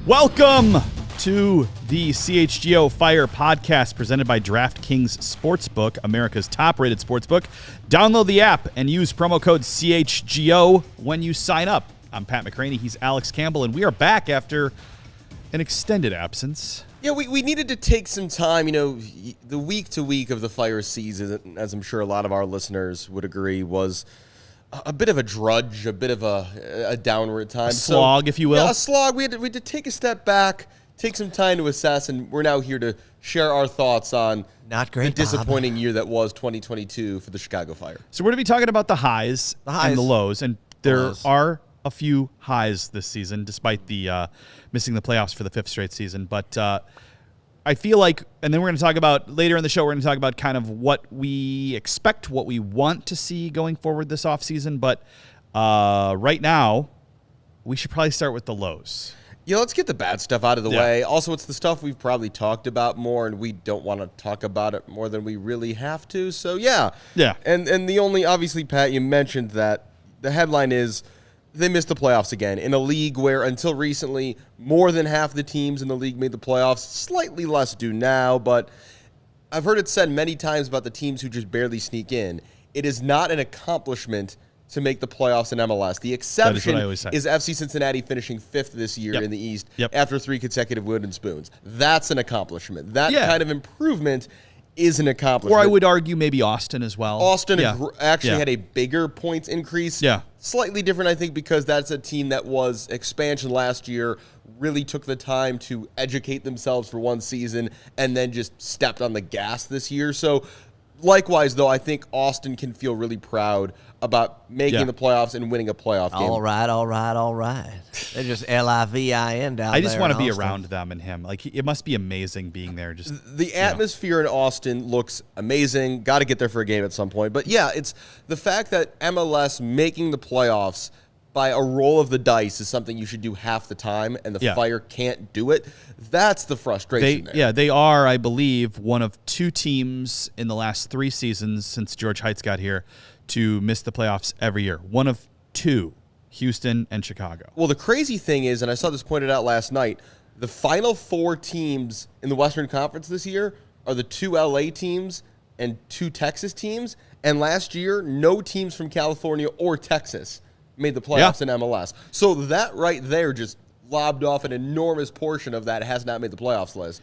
Welcome to the CHGO Fire Podcast presented by DraftKings Sportsbook, America's top-rated sportsbook. Download the app and use promo code CHGO when you sign up. I'm Pat McCraney. He's Alex Campbell, and we are back after an extended absence. Yeah, we needed to take some time. You know, the week-to-week of the Fire season, as I'm sure a lot of our listeners would agree, was a bit of a drudge, a bit of a downward time. A slog, if you will. Yeah, a slog. We had to take a step back, take some time to assess, and we're now here to share our thoughts on the disappointing year that was 2022 for the Chicago Fire. So we're going to be talking about the highs and the lows, and there are a few highs this season, despite the missing the playoffs for the fifth straight season. But I feel like, and then we're going to talk about, later in the show, we're going to talk about kind of what we expect, what we want to see going forward this offseason. But right now, we should probably start with the lows. Yeah, let's get the bad stuff out of the way. Also, it's the stuff we've probably talked about more, and we don't want to talk about it more than we really have to. So, yeah. And the only, obviously, Pat, you mentioned that the headline is they missed the playoffs again in a league where, until recently, more than half the teams in the league made the playoffs. Slightly less do now, but I've heard it said many times about the teams who just barely sneak in. It is not an accomplishment to make the playoffs in MLS. The exception is FC Cincinnati finishing fifth this year in the East after 3 consecutive wooden spoons. That's an accomplishment. That kind of improvement is an accomplishment. Or I would argue maybe Austin as well. Austin actually had a bigger points increase. Slightly different, I think, because that's a team that was expansion last year, really took the time to educate themselves for one season, and then just stepped on the gas this year. So likewise, though, I think Austin can feel really proud about making the playoffs and winning a playoff game. All right. They're just L-I-V-I-N down there. I just want to be around them and him. Like, it must be amazing being there. Just the atmosphere in Austin looks amazing. Got to get there for a game at some point. But, yeah, it's the fact that MLS making the playoffs by a roll of the dice is something you should do half the time, and the Fire can't do it. That's the frustration there. Yeah, they are, I believe, one of 2 teams in the last 3 seasons since George Heitz got here to miss the playoffs every year. One of 2, Houston and Chicago. Well, the crazy thing is, and I saw this pointed out last night, the final 4 teams in the Western Conference this year are the 2 LA teams and 2 Texas teams. And last year, no teams from California or Texas made the playoffs in MLS. So that right there just lobbed off an enormous portion of that has not made the playoffs list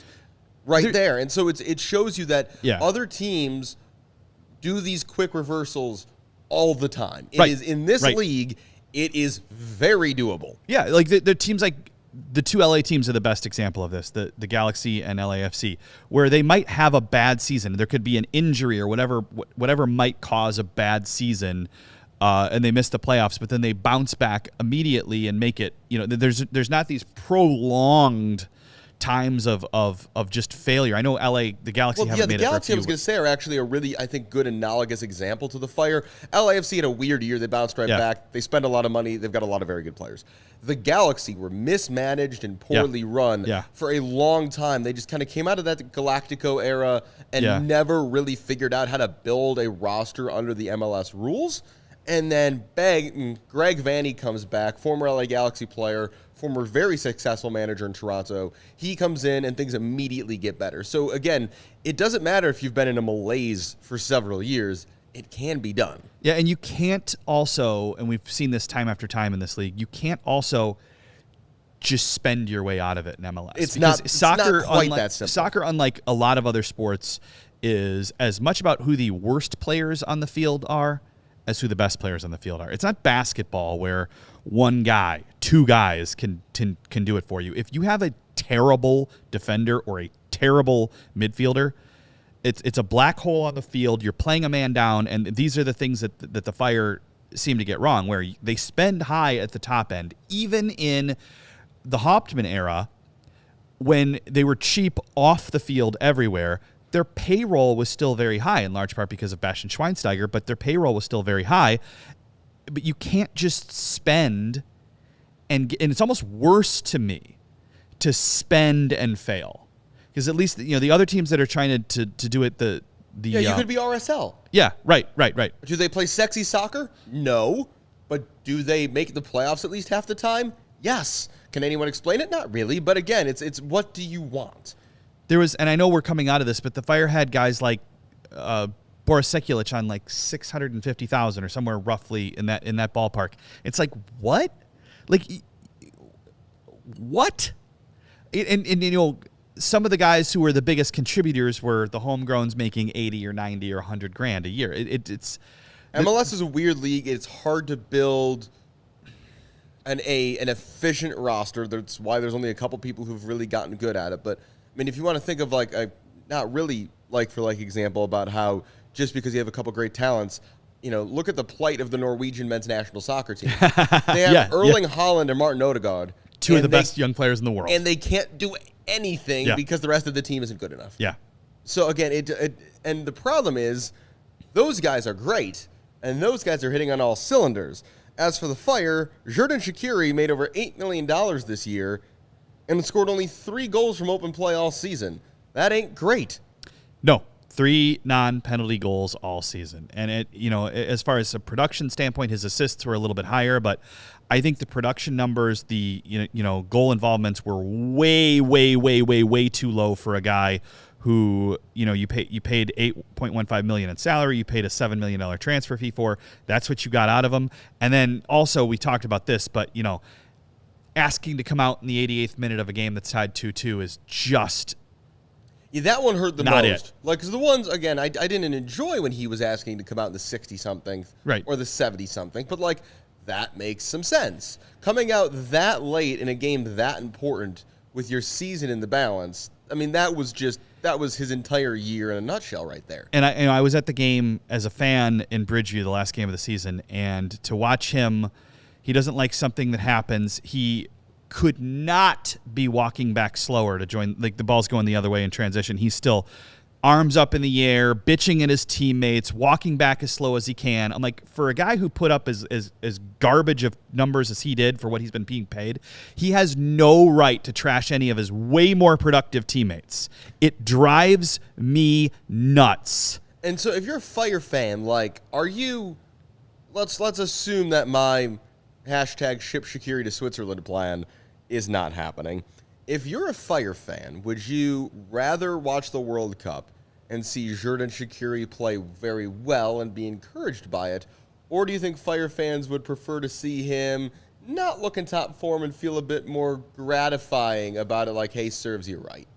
right there. And so it shows you that other teams do these quick reversals all the time. It is in this league, it is very doable. Yeah, like the teams, like the 2 LA teams are the best example of this, the Galaxy and LAFC, where they might have a bad season. There could be an injury or whatever might cause a bad season, and they miss the playoffs, but then they bounce back immediately and make it. You know, there's not these prolonged times of just failure. I know the Galaxy haven't made it for a few. The Galaxy, I was going to say, are actually a really, I think, good analogous example to the Fire. LAFC had a weird year. They bounced right back. They spend a lot of money. They've got a lot of very good players. The Galaxy were mismanaged and poorly run for a long time. They just kind of came out of that Galactico era and never really figured out how to build a roster under the MLS rules. And then Greg Vanney comes back, former LA Galaxy player, former very successful manager in Toronto. He comes in and things immediately get better. So, again, it doesn't matter if you've been in a malaise for several years. It can be done. Yeah, and you can't also, and we've seen this time after time in this league, you can't also just spend your way out of it in MLS. It's not quite that simple. Soccer, unlike a lot of other sports, is as much about who the worst players on the field are as who the best players on the field are. It's not basketball where one guy, 2 guys can do it for you. If you have a terrible defender or a terrible midfielder, it's a black hole on the field. You're playing a man down, and these are the things that the Fire seem to get wrong, where they spend high at the top end. Even in the HOPENY era, when they were cheap off the field everywhere, their payroll was still very high, in large part because of Bastian Schweinsteiger, but their payroll was still very high. But you can't just spend, and it's almost worse to me to spend and fail. Because at least, you know, the other teams that are trying to do it, you could be RSL. Yeah, right. Do they play sexy soccer? No. But do they make the playoffs at least half the time? Yes. Can anyone explain it? Not really. But again, it's what do you want? There was, and I know we're coming out of this, but the Fire had guys like Boris Sekulic on like 650,000 or somewhere roughly in that ballpark. It's like, what? Like, what? And you know, some of the guys who were the biggest contributors were the homegrowns making 80 or 90 or 100 grand a year. It's MLS is a weird league. It's hard to build an efficient roster. That's why there's only a couple people who've really gotten good at it. But I mean, if you want to think of like not really like for like example about how just because you have a couple great talents, you know, look at the plight of the Norwegian men's national soccer team. They have Erling Haaland and Martin Odegaard, two of the best young players in the world, and they can't do anything because the rest of the team isn't good enough. Yeah. So again, and the problem is those guys are great, and those guys are hitting on all cylinders. As for the Fire, Xherdan Shaqiri made over $8 million this year and scored only 3 goals from open play all season. That ain't great. No, 3 non-penalty goals all season. And it, you know, as far as a production standpoint, his assists were a little bit higher, but I think the production numbers, the you know goal involvements were way too low for a guy who, you know, you paid $8.15 million in salary, you paid a $7 million transfer fee for. That's what you got out of him. And then also we talked about this, but you know, asking to come out in the 88th minute of a game that's tied 2-2 is just that one hurt the not most. It. Like, because the ones, again, I didn't enjoy when he was asking to come out in the 60-something or the 70-something, but like that makes some sense. Coming out that late in a game that important with your season in the balance, I mean, that was his entire year in a nutshell right there. And I was at the game as a fan in Bridgeview, the last game of the season, and to watch him, he doesn't like something that happens. He could not be walking back slower to join, like the ball's going the other way in transition. He's still arms up in the air, bitching at his teammates, walking back as slow as he can. I'm like, for a guy who put up as garbage of numbers as he did for what he's been being paid, he has no right to trash any of his way more productive teammates. It drives me nuts. And so if you're a Fire fan, like, are you, let's assume that my hashtag ship Shaqiri to Switzerland plan is not happening. If you're a Fire fan, would you rather watch the World Cup and see Xherdan Shaqiri play very well and be encouraged by it, or do you think Fire fans would prefer to see him not look in top form and feel a bit more gratifying about it, like, hey, serves you right?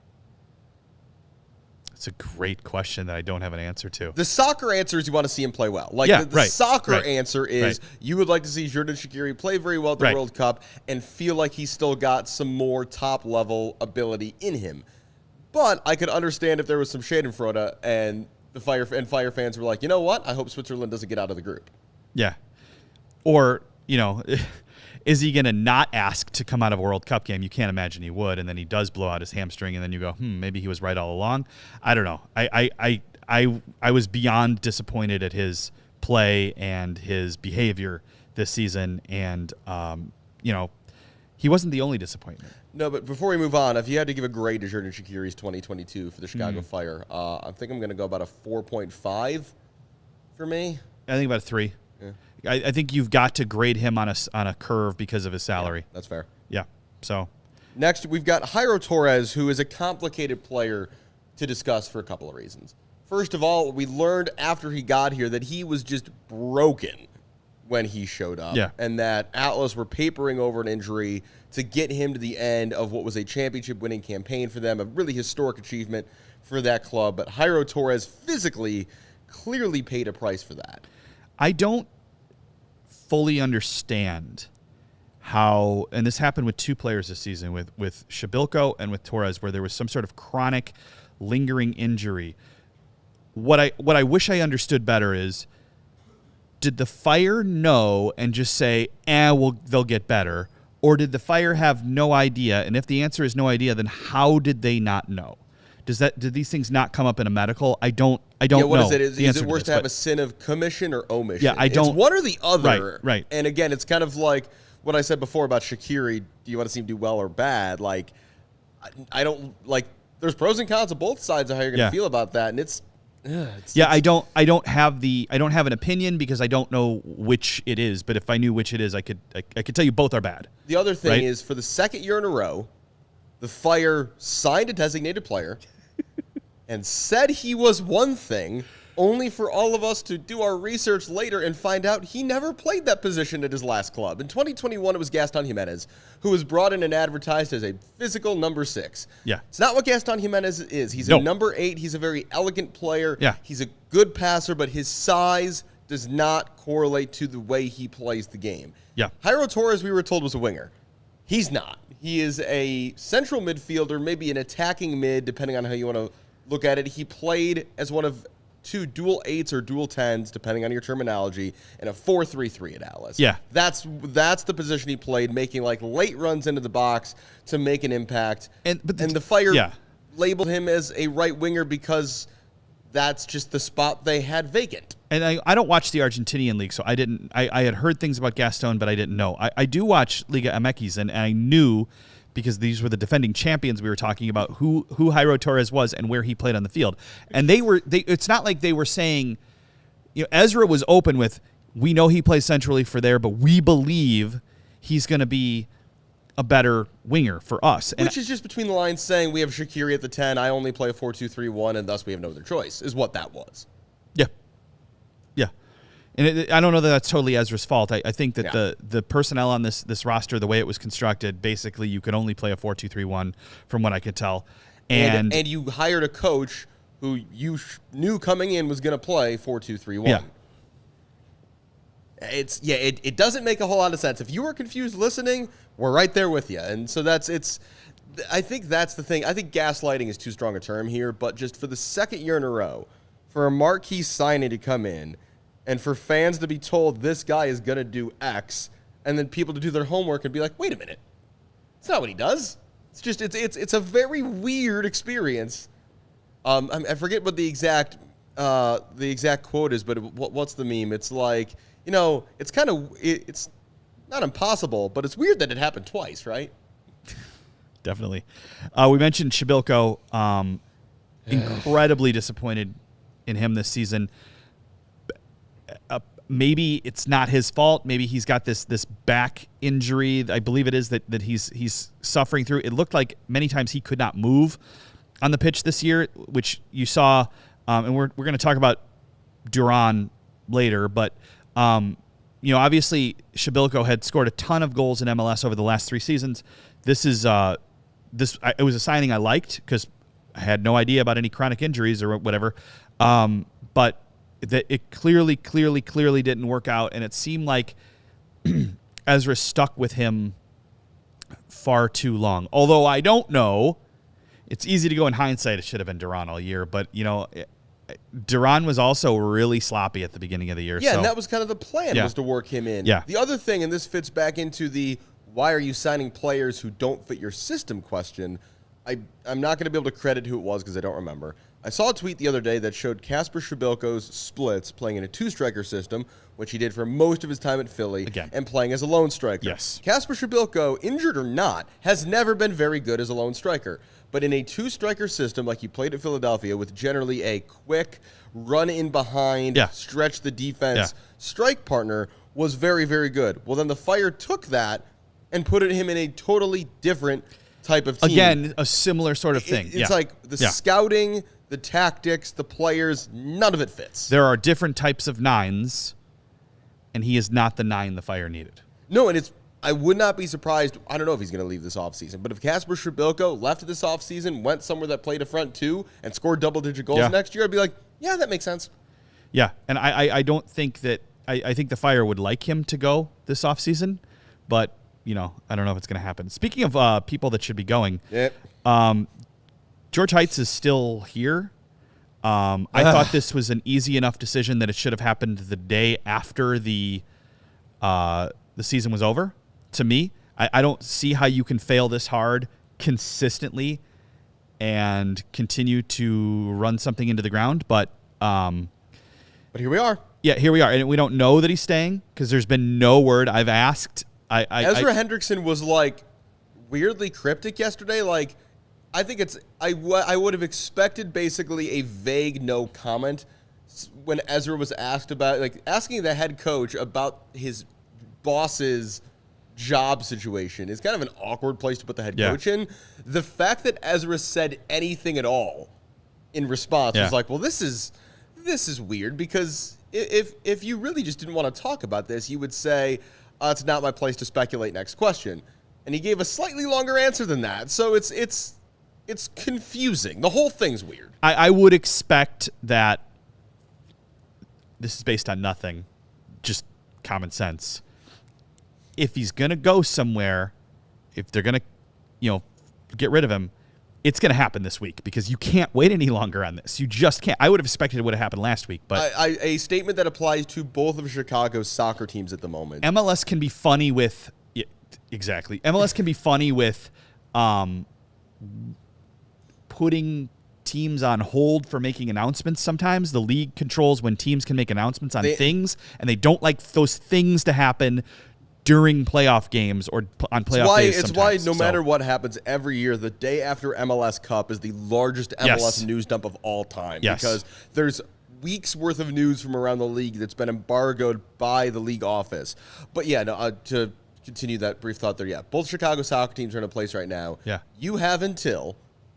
It's a great question that I don't have an answer to. The soccer answer is you want to see him play well. Like the soccer answer is you would like to see Xherdan Shaqiri play very well at the World Cup and feel like he's still got some more top-level ability in him. But I could understand if there was some schadenfreude and the Fire fans were like, you know what? I hope Switzerland doesn't get out of the group. Yeah. Or, you know, is he going to not ask to come out of a World Cup game? You can't imagine he would, and then he does blow out his hamstring, and then you go, maybe he was right all along. I don't know. I was beyond disappointed at his play and his behavior this season, and you know, he wasn't the only disappointment. No, but before we move on, if you had to give a grade to Xherdan Shaqiri's 2022 for the Chicago Fire, I think I'm going to go about a 4.5 for me. I think about a 3. Yeah. I think you've got to grade him on a curve because of his salary. Yeah, that's fair. Yeah. So next, we've got Jairo Torres, who is a complicated player to discuss for a couple of reasons. First of all, we learned after he got here that he was just broken when he showed up, and that Atlas were papering over an injury to get him to the end of what was a championship-winning campaign for them, a really historic achievement for that club. But Jairo Torres physically clearly paid a price for that. I don't fully understand how, and this happened with 2 players this season, with Przybylko and with Torres, where there was some sort of chronic, lingering injury. What I wish I understood better is, did the Fire know and just say, they'll get better, or did the Fire have no idea? And if the answer is no idea, then how did they not know? Did these things not come up in a medical? I don't know. What is it? Is it worse to have a sin of commission or omission? Yeah, I don't. It's one or the other. Right. And again, it's kind of like what I said before about Shaqiri. Do you want to see him do well or bad? Like, I don't like. There's pros and cons of both sides of how you're going to feel about that, and it's I don't have an opinion because I don't know which it is. But if I knew which it is, I could tell you both are bad. The other thing is, for the second year in a row, the Fire signed a designated player and said he was one thing, only for all of us to do our research later and find out he never played that position at his last club. In 2021, it was Gaston Jimenez, who was brought in and advertised as a physical number 6. Yeah. It's not what Gaston Jimenez is. He's a number 8. He's a very elegant player. Yeah. He's a good passer, but his size does not correlate to the way he plays the game. Yeah. Jairo Torres, we were told, was a winger. He's not. He is a central midfielder, maybe an attacking mid, depending on how you want to look at it. He played as one of 2 dual 8s or dual 10s, depending on your terminology, and a 4-3-3 at Alice. Yeah. That's the position he played, making like late runs into the box to make an impact. But the Fire labeled him as a right winger because that's just the spot they had vacant. And I don't watch the Argentinian league, so I had heard things about Gaston, but I didn't know. I do watch Liga MX, and I knew, because these were the defending champions we were talking about, who Jairo Torres was and where he played on the field. And it's not like they were saying, Ezra was open with, we know he plays centrally for there, but we believe he's going to be a better winger for us. Which is just between the lines saying we have Shaqiri at the 10, I only play a 4-2-3-1, and thus we have no other choice, is what that was. Yeah. Yeah. And I don't know that that's totally Ezra's fault. I think that the personnel on this roster, the way it was constructed, basically you could only play a 4-2-3-1 from what I could tell. And you hired a coach who you knew coming in was going to play 4-2-3-1. Yeah. It doesn't make a whole lot of sense. If you were confused listening, we're right there with you. And so I think that's the thing. I think gaslighting is too strong a term here, but just for the second year in a row, for a marquee signing to come in, and for fans to be told this guy is going to do X, and then people to do their homework and be like, wait a minute, that's not what he does. It's just, it's a very weird experience. I forget what the exact quote is, but what's the meme? It's like, it's not impossible, but it's weird that it happened twice, right? Definitely. We mentioned Przybylko, incredibly disappointed in him this season. Maybe it's not his fault. Maybe he's got this back injury. I believe it is that he's suffering through. It looked like many times he could not move on the pitch this year, which you saw. And we're going to talk about Duran later, but obviously Przybylko had scored a ton of goals in MLS over the last 3 seasons. This is it was a signing I liked because I had no idea about any chronic injuries or whatever, but that it clearly didn't work out, and it seemed like Ezra stuck with him far too long. Although I don't know, it's easy to go in hindsight. It should have been Duran all year, but Duran was also really sloppy at the beginning of the year. Yeah, and that was kind of the plan, was to work him in. Yeah. The other thing, and this fits back into the why are you signing players who don't fit your system question, I'm not going to be able to credit who it was because I don't remember. I saw a tweet the other day that showed Kasper Przybylko's splits playing in a 2-striker system, which he did for most of his time at Philly, and playing as a lone striker. Yes. Kasper Przybylko, injured or not, has never been very good as a lone striker. But in a 2-striker system like he played at Philadelphia with generally a quick run in behind, stretch the defense, strike partner was very, very good. Well, then the Fire took that and put him in a totally different type of team. Again, a similar sort of thing. It's like the scouting, the tactics, the players, none of it fits. There are different types of 9s, and he is not the 9 the Fire needed. No, and I would not be surprised. I don't know if he's going to leave this offseason, but if Kasper Przybylko left this offseason, went somewhere that played a front 2, and scored double-digit goals next year, I'd be like, yeah, that makes sense. Yeah, and I don't think that – I think the Fire would like him to go this offseason, but – I don't know if it's going to happen. Speaking of people that should be going, George Heitz is still here. I thought this was an easy enough decision that it should have happened the day after the season was over. To me, I don't see how you can fail this hard consistently and continue to run something into the ground. But here we are. Yeah, here we are. And we don't know that he's staying because there's been no word. I've asked. Ezra Hendrickson was weirdly cryptic yesterday. I think it's I would have expected basically a vague no comment when Ezra was asked about, like, asking the head coach about his boss's job situation is kind of an awkward place to put the head coach in. The fact that Ezra said anything at all in response was like, well, this is weird, because if you really just didn't want to talk about this, you would say, it's not my place to speculate, next question. And he gave a slightly longer answer than that. So it's confusing. The whole thing's weird. I would expect that this is based on nothing, just common sense. If he's going to go somewhere, if they're going to, get rid of him, it's going to happen this week, because you can't wait any longer on this. You just can't. I would have expected it would have happened last week, but a statement that applies to both of Chicago's soccer teams at the moment. MLS can be funny with exactly. MLS can be funny with putting teams on hold for making announcements. Sometimes the league controls when teams can make announcements on things, and they don't like those things to happen during playoff games or on playoff days. It's why no matter what happens every year, the day after MLS Cup is the largest MLS news dump of all time. Yes. Because there's weeks worth of news from around the league that's been embargoed by the league office. But to continue that brief thought there, both Chicago soccer teams are in a place right now. Yeah. You have until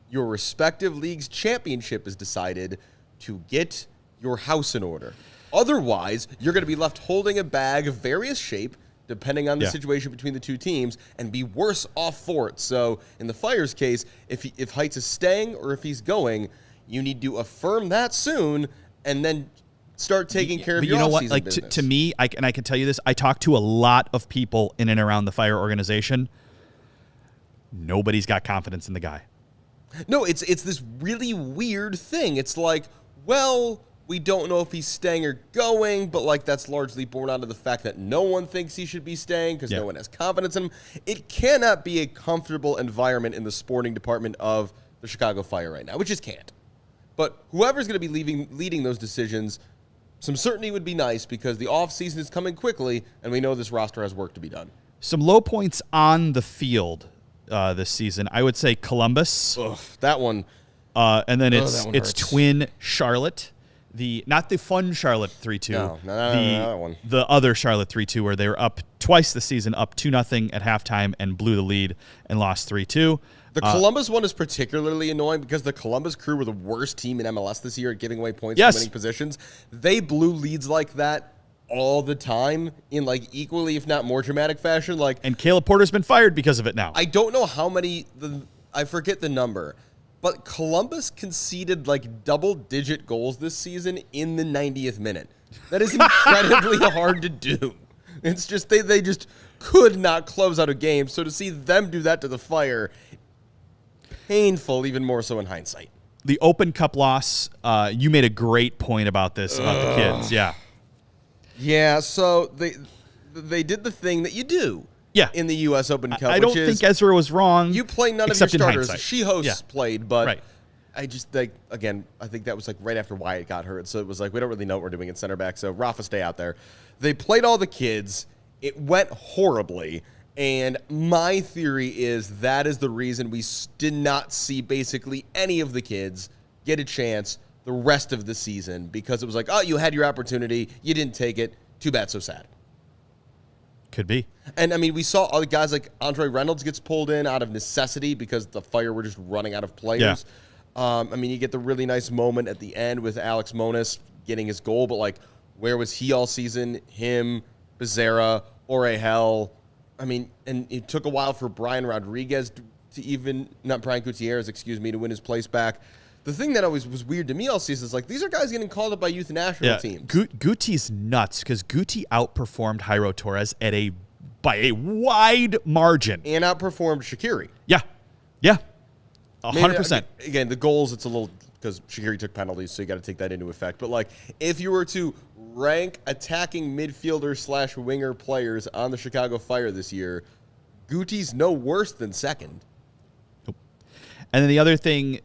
your respective league's championship is decided to get your house in order. Otherwise, you're going to be left holding a bag of various shape, depending on the situation between the two teams, and be worse off for it. So in the Fire's case, if Heights is staying or if he's going, you need to affirm that soon and then start taking care of your off-season business. To me, I can tell you this, I talk to a lot of people in and around the Fire organization. Nobody's got confidence in the guy. No, it's this really weird thing. It's like, well, we don't know if he's staying or going, but that's largely born out of the fact that no one thinks he should be staying because no one has confidence in him. It cannot be a comfortable environment in the sporting department of the Chicago Fire right now. It just can't. But whoever's going to be leading those decisions, some certainty would be nice, because the offseason is coming quickly, and we know this roster has work to be done. Some low points on the field this season. I would say Columbus. Ugh, that one. And then it's twin Charlotte. Not the fun Charlotte 3-2. No, that one. The other Charlotte 3-2, where they were up twice this season, up 2-0 at halftime, and blew the lead and lost 3-2. The Columbus one is particularly annoying because the Columbus Crew were the worst team in MLS this year at giving away points for winning positions. They blew leads like that all the time in equally, if not more dramatic fashion. And Caleb Porter's been fired because of it now. I don't know how many, I forget the number, but Columbus conceded double-digit goals this season in the 90th minute. That is incredibly hard to do. It's just they just could not close out a game. So to see them do that to the Fire, painful, even more so in hindsight. The Open Cup loss, you made a great point about this, about the kids. Yeah. Yeah, so they did the thing that you do. Yeah. In the U.S. Open Cup, I don't think Ezra was wrong. You play none of your starters. Shihos played, but right. I just again, I think that was right after Wyatt got hurt, so it was we don't really know what we're doing at center back. So Rafa, stay out there. They played all the kids. It went horribly, and my theory is that is the reason we did not see basically any of the kids get a chance the rest of the season, because it was you had your opportunity, you didn't take it. Too bad, so sad. Could be. And, we saw other guys like Andre Reynolds gets pulled in out of necessity because the Fire were just running out of players. Yeah. You get the really nice moment at the end with Alex Monis getting his goal, but, where was he all season? Him, Becerra, Orehel. And it took a while for Brian Rodriguez not Brian Gutierrez, to win his place back. The thing that always was weird to me all season is these are guys getting called up by youth national teams. Guti's nuts, because Guti outperformed Jairo Torres by a wide margin. And outperformed Shaqiri. Yeah. 100%. Again, the goals, it's a little, because Shaqiri took penalties, so you got to take that into effect. But if you were to rank attacking midfielder / winger players on the Chicago Fire this year, Guti's no worse than second. Nope. And then the other thing,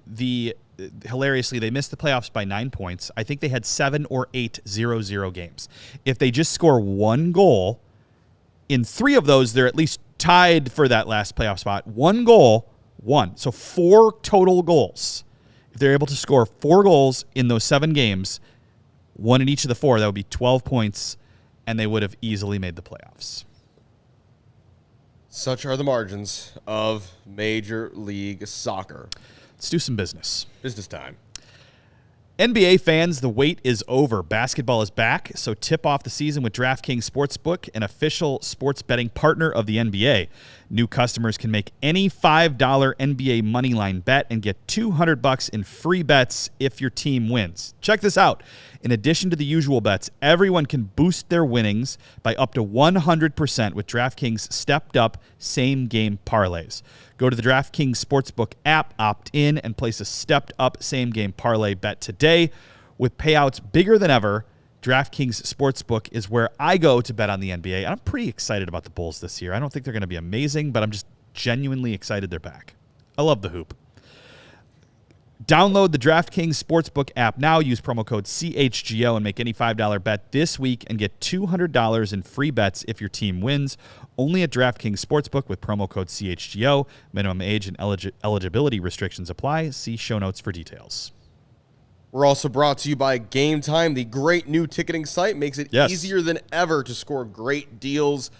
hilariously, they missed the playoffs by 9 points. I think they had 7 or 8 0-0 games. If they just score one goal, in 3 of those, they're at least tied for that last playoff spot. One goal 1. So 4 total goals. If they're able to score 4 goals in those 7 games, 1 in each of the 4, that would be 12 points, and they would have easily made the playoffs. Such are the margins of Major League Soccer. Let's do some business. Business time. NBA fans, the wait is over. Basketball is back, so tip off the season with DraftKings Sportsbook, an official sports betting partner of the NBA. New customers can make any $5 NBA moneyline bet and get $200 in free bets if your team wins. Check this out. In addition to the usual bets, everyone can boost their winnings by up to 100% with DraftKings stepped-up same-game parlays. Go to the DraftKings Sportsbook app, opt in, and place a stepped-up same-game parlay bet today. With payouts bigger than ever, DraftKings Sportsbook is where I go to bet on the NBA. And I'm pretty excited about the Bulls this year. I don't think they're going to be amazing, but I'm just genuinely excited they're back. I love the hoop. Download the DraftKings Sportsbook app now. Use promo code CHGO and make any $5 bet this week and get $200 in free bets if your team wins. Only at DraftKings Sportsbook with promo code CHGO. Minimum age and eligibility restrictions apply. See show notes for details. We're also brought to you by Game Time. The great new ticketing site makes it easier than ever to score great deals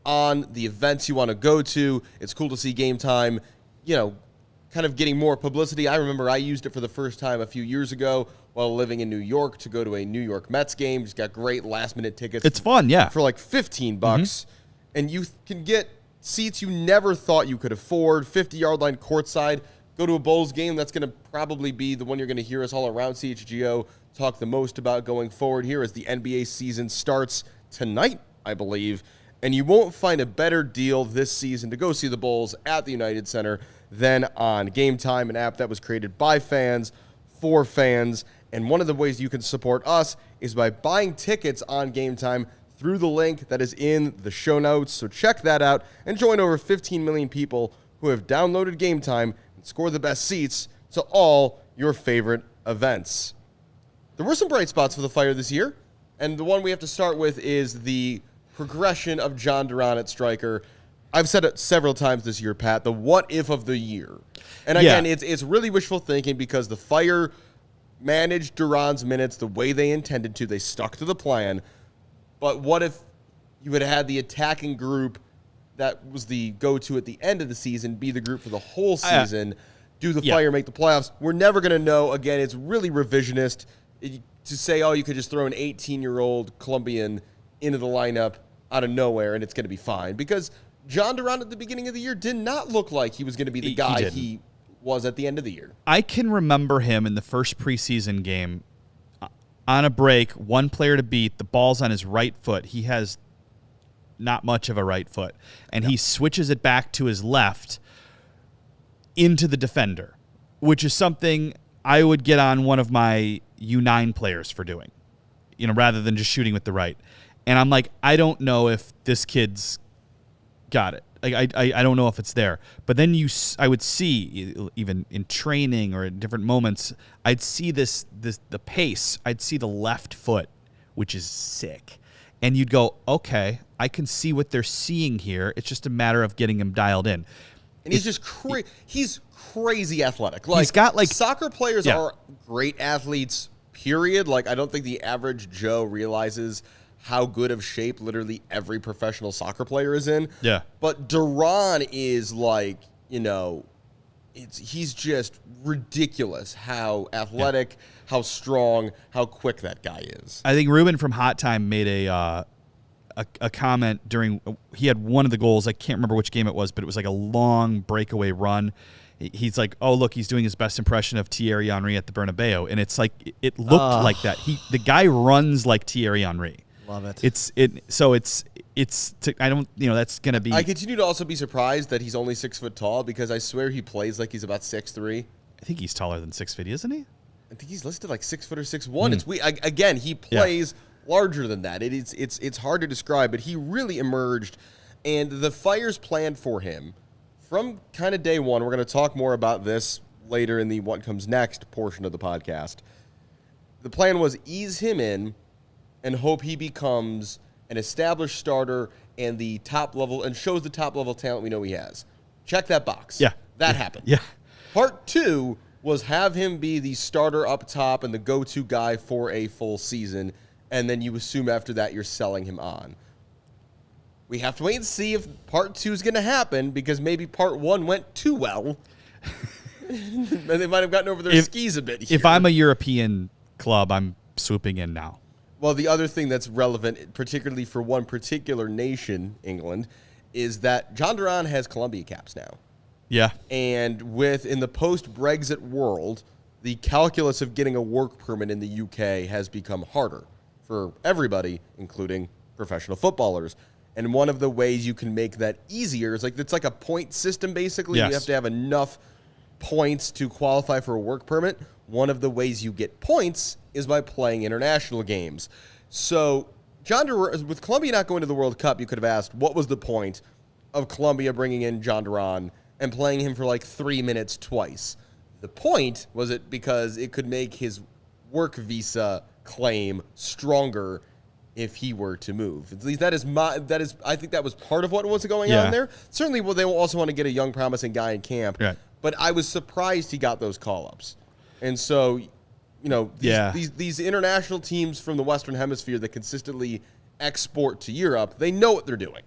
on the events you want to go to. It's cool to see Game Time, kind of getting more publicity. I remember I used it for the first time a few years ago while living in New York to go to a New York Mets game. Just got great last-minute tickets. It's fun, yeah. For like $15. Mm-hmm. And you can get seats you never thought you could afford, 50-yard line courtside. Go to a Bulls game. That's going to probably be the one you're going to hear us all around CHGO talk the most about going forward here as the NBA season starts tonight, I believe. And you won't find a better deal this season to go see the Bulls at the United Center than on Game Time, an app that was created by fans for fans. And one of the ways you can support us is by buying tickets on Game Time through the link that is in the show notes. So check that out and join over 15 million people who have downloaded Game Time and score the best seats to all your favorite events. There were some bright spots for the Fire this year, and the one we have to start with is the progression of Jhon Duran at striker. I've said it several times this year, Pat, the what if of the year. And again, it's really wishful thinking because the Fire managed Duran's minutes the way they intended to. They stuck to the plan. But what if you had had the attacking group that was the go-to at the end of the season be the group for the whole season? Do the Fire make the playoffs? We're never going to know. Again, it's really revisionist to say, oh, you could just throw an 18-year-old Colombian into the lineup out of nowhere and it's going to be fine. Because Jhon Duran at the beginning of the year did not look like he was going to be the guy he was at the end of the year. I can remember him in the first preseason game on a break, one player to beat, the ball's on his right foot. He has not much of a right foot. And he switches it back to his left into the defender, which is something I would get on one of my U9 players for doing, rather than just shooting with the right. And I'm like, I don't know if this kid's got it. Like, I don't know if it's there. But then I would see, even in training or at different moments, I'd see the pace. I'd see the left foot, which is sick. And you'd go, okay, I can see what they're seeing here. It's just a matter of getting him dialed in. And he's just he's crazy athletic. Like, he's got soccer players are great athletes, period. Like, I don't think the average Joe realizes how good of shape literally every professional soccer player is in. Yeah. But Duran is like, he's just ridiculous how athletic, how strong, how quick that guy is. I think Ruben from Hot Time made a comment during, he had one of the goals, I can't remember which game it was, but it was like a long breakaway run. He's like, oh, look, he's doing his best impression of Thierry Henry at the Bernabeu. And it's like, it looked like that. The guy runs like Thierry Henry. Love it. I don't, that's going to be. I continue to also be surprised that he's only 6 foot tall because I swear he plays like he's about 6'3". I think he's taller than 6 feet, isn't he? I think he's listed like 6 foot or 6'1". It's again, he plays larger than that. It's hard to describe, but he really emerged, and the Fire's plan for him from kind of day one. We're going to talk more about this later in the What Comes Next portion of the podcast. The plan was ease him in and hope he becomes an established starter and the top level and shows the top level talent we know he has. Check that box. Yeah. That happened. Yeah. Part 2 was have him be the starter up top and the go-to guy for a full season, and then you assume after that you're selling him on. We have to wait and see if part 2 is going to happen, because maybe part 1 went too well. And they might have gotten over their skis a bit here. If I'm a European club, I'm swooping in now. Well, the other thing that's relevant, particularly for one particular nation, England, is that Jhon Duran has Colombia caps now. Yeah. And in the post-Brexit world, the calculus of getting a work permit in the UK has become harder for everybody, including professional footballers. And one of the ways you can make that easier is it's like a point system, basically. Yes. You have to have enough points to qualify for a work permit. One of the ways you get points is by playing international games. So Jhon Duran, with Colombia not going to the World Cup, you could have asked, what was the point of Colombia bringing in Jhon Duran and playing him for 3 minutes twice? The point was because it could make his work visa claim stronger if he were to move. At least I think that was part of what was going on there. Certainly, they will also want to get a young, promising guy in camp. Right. But I was surprised he got those call-ups. And so, these international teams from the Western Hemisphere that consistently export to Europe, they know what they're doing.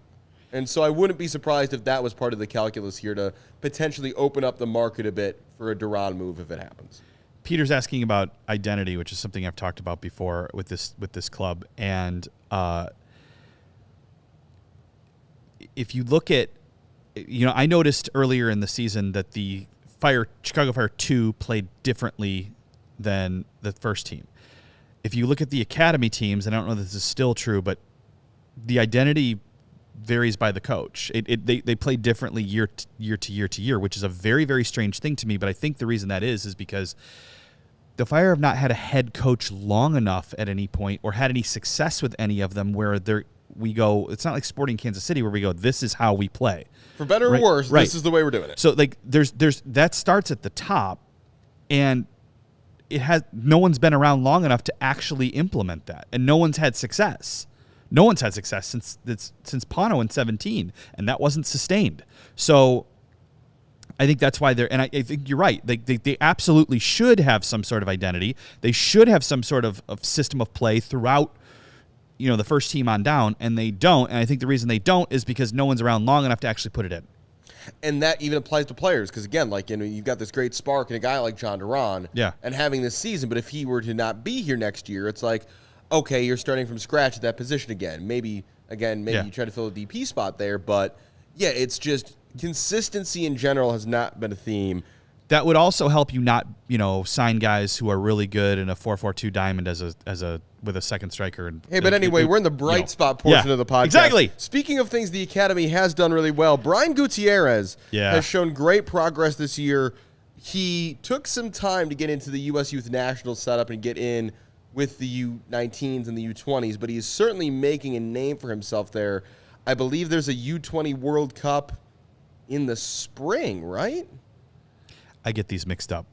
And so I wouldn't be surprised if that was part of the calculus here to potentially open up the market a bit for a Duran move if it happens. Peter's asking about identity, which is something I've talked about before with this club. And if you look at, I noticed earlier in the season that the Chicago Fire 2 played differently than the first team. If you look at the academy teams, and I don't know if this is still true, but the identity varies by the coach. They play differently year to year, which is a very, very strange thing to me. But I think the reason that is because the Fire have not had a head coach long enough at any point or had any success with any of them where we go, it's not like Sporting Kansas City where we go, this is how we play. For better or worse, this is the way we're doing it. So there's that starts at the top, and no one's been around long enough to actually implement that, and no one's had success. No one's had success since Pano in 2017, and that wasn't sustained. So I think that's why and I think you're right. They absolutely should have some sort of identity. They should have some sort of system of play throughout, the first team on down, and they don't. And I think the reason they don't is because no one's around long enough to actually put it in. And that even applies to players, because again, you've got this great spark in a guy like Jhon Duran, and having this season. But if he were to not be here next year, it's like, okay, you're starting from scratch at that position again. Maybe you try to fill a DP spot there, but yeah, it's just consistency in general has not been a theme. That would also help you not, sign guys who are really good in a 4-4-2 diamond with a second striker. But anyway, we're in the bright spot portion of the podcast. Exactly. Speaking of things the academy has done really well, Brian Gutierrez has shown great progress this year. He took some time to get into the U.S. Youth National setup and get in with the U19s and the U20s, but he is certainly making a name for himself there. I believe there's a U20 World Cup in the spring, right? I get these mixed up.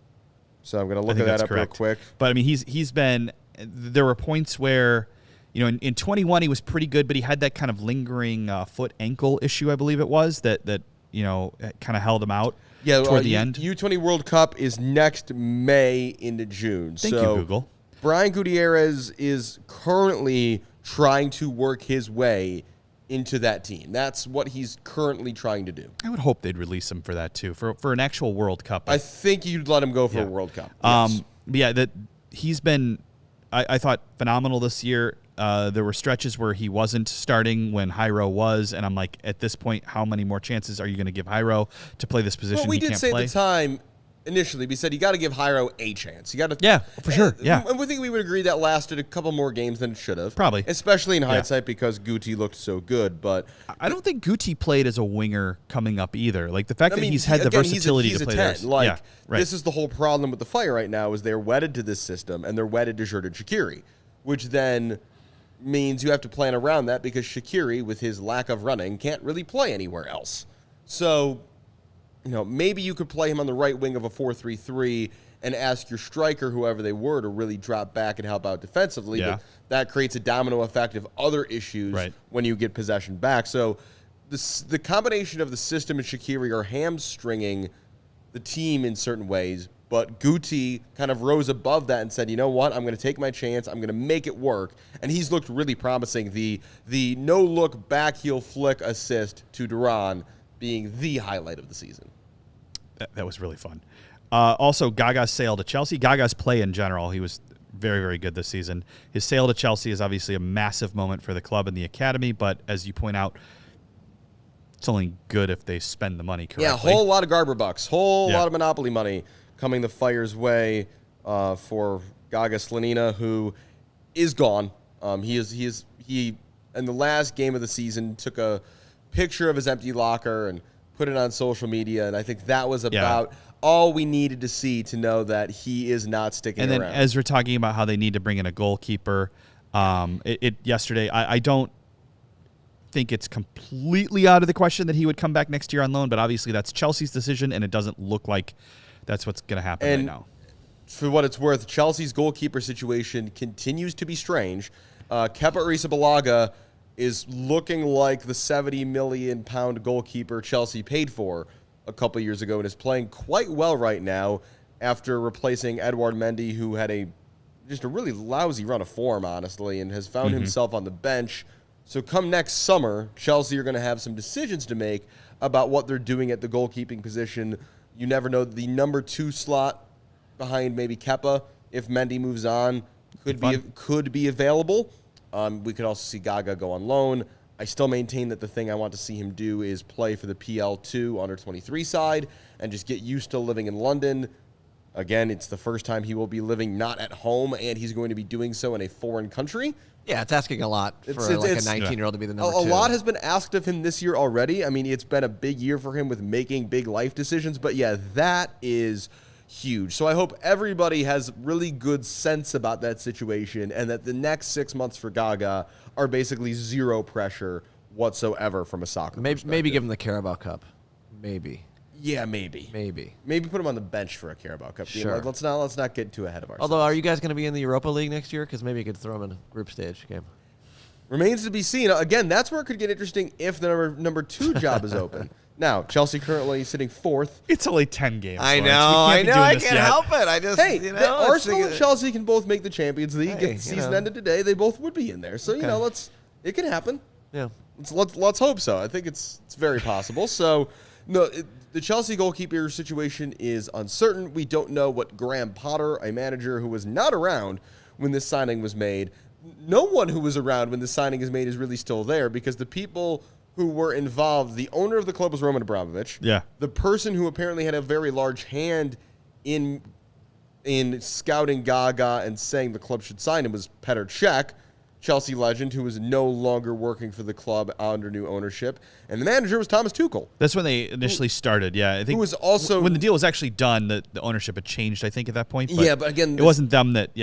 So I'm going to look at that up real quick. But, I mean, he's been – there were points where, in 21 he was pretty good, but he had that kind of lingering foot-ankle issue, I believe it was, that kind of held him out toward the end. U20 World Cup is next May into June. Thank you, Google. Brian Gutierrez is currently trying to work his way into that team. That's what he's currently trying to do. I would hope they'd release him for that too, for an actual World Cup. I think you'd let him go for a World Cup. Yes. He's been, I thought, phenomenal this year. There were stretches where he wasn't starting when Jairo was, and I'm like, at this point, how many more chances are you going to give Jairo to play this position? Well, we did say at the time, initially, we said you got to give Jairo a chance. You got to, for sure. Yeah, and we think we would agree that lasted a couple more games than it should have. Probably, especially in hindsight because Guti looked so good. But I don't think Guti played as a winger coming up either. Like the fact that he's had the versatility he's to play there. Like this is the whole problem with the Fire right now is they're wedded to this system and they're wedded to Xherdan Shaqiri, which then means you have to plan around that because Shaqiri, with his lack of running, can't really play anywhere else. So, maybe you could play him on the right wing of a 4-3-3 and ask your striker, whoever they were, to really drop back and help out defensively. Yeah. But that creates a domino effect of other issues when you get possession back. So the combination of the system and Shaqiri are hamstringing the team in certain ways. But Guti kind of rose above that and said, you know what, I'm going to take my chance. I'm going to make it work. And he's looked really promising. The no-look back heel flick assist to Duran being the highlight of the season. That was really fun. Also, Gaga's sale to Chelsea. Gaga's play in general, he was very, very good this season. His sale to Chelsea is obviously a massive moment for the club and the academy, but as you point out, it's only good if they spend the money correctly. Yeah, a whole lot of Garber bucks, lot of Monopoly money coming the Fire's way for Gaga Slonina, who is gone. He in the last game of the season took a picture of his empty locker and put it on social media, and I think that was about all we needed to see to know that he is not sticking around. And then as we're talking about how they need to bring in a goalkeeper, yesterday, I don't think it's completely out of the question that he would come back next year on loan, but obviously that's Chelsea's decision, and it doesn't look like that's what's going to happen right now. For what it's worth, Chelsea's goalkeeper situation continues to be strange. Kepa Arrizabalaga is looking like the £70 million goalkeeper Chelsea paid for a couple years ago and is playing quite well right now after replacing Edouard Mendy, who had just a really lousy run of form, honestly, and has found himself on the bench. So come next summer, Chelsea are going to have some decisions to make about what they're doing at the goalkeeping position. You never know. The number 2 slot behind maybe Kepa, if Mendy moves on, could be available. We could also see Gaga go on loan. I still maintain that the thing I want to see him do is play for the PL2 under-23 side and just get used to living in London. Again, it's the first time he will be living not at home, and he's going to be doing so in a foreign country. Yeah, it's asking a lot for a 19-year-old to be the number 2. A lot has been asked of him this year already. I mean, it's been a big year for him with making big life decisions. But, yeah, that is huge. So I hope everybody has really good sense about that situation and that the next 6 months for Gaga are basically zero pressure whatsoever from a soccer perspective. Maybe give him the Carabao Cup. Maybe. Yeah, maybe. Maybe put him on the bench for a Carabao Cup game. Sure. Like, let's not get too ahead of ourselves. Although, are you guys going to be in the Europa League next year? Because maybe you could throw him in a group stage game. Remains to be seen. Again, that's where it could get interesting if the number 2 job is open. Now, Chelsea currently sitting 4th. It's only 10 games. I know. I can't help it. I just, Arsenal and Chelsea can both make the Champions League. If the season ended today, they both would be in there. So, it can happen. Yeah. Let's hope so. I think it's very possible. So, no, the Chelsea goalkeeper situation is uncertain. We don't know what Graham Potter, a manager who was not around when this signing was made, no one who was around when this signing is made is really still there, because the people who were involved, the owner of the club was Roman Abramovich. Yeah. The person who apparently had a very large hand in scouting Gaga and saying the club should sign him was Petr Cech, Chelsea legend, who was no longer working for the club under new ownership. And the manager was Thomas Tuchel. That's when they initially started, yeah. I think who was also when the deal was actually done, the ownership had changed, I think, at that point. But but again, it wasn't them that,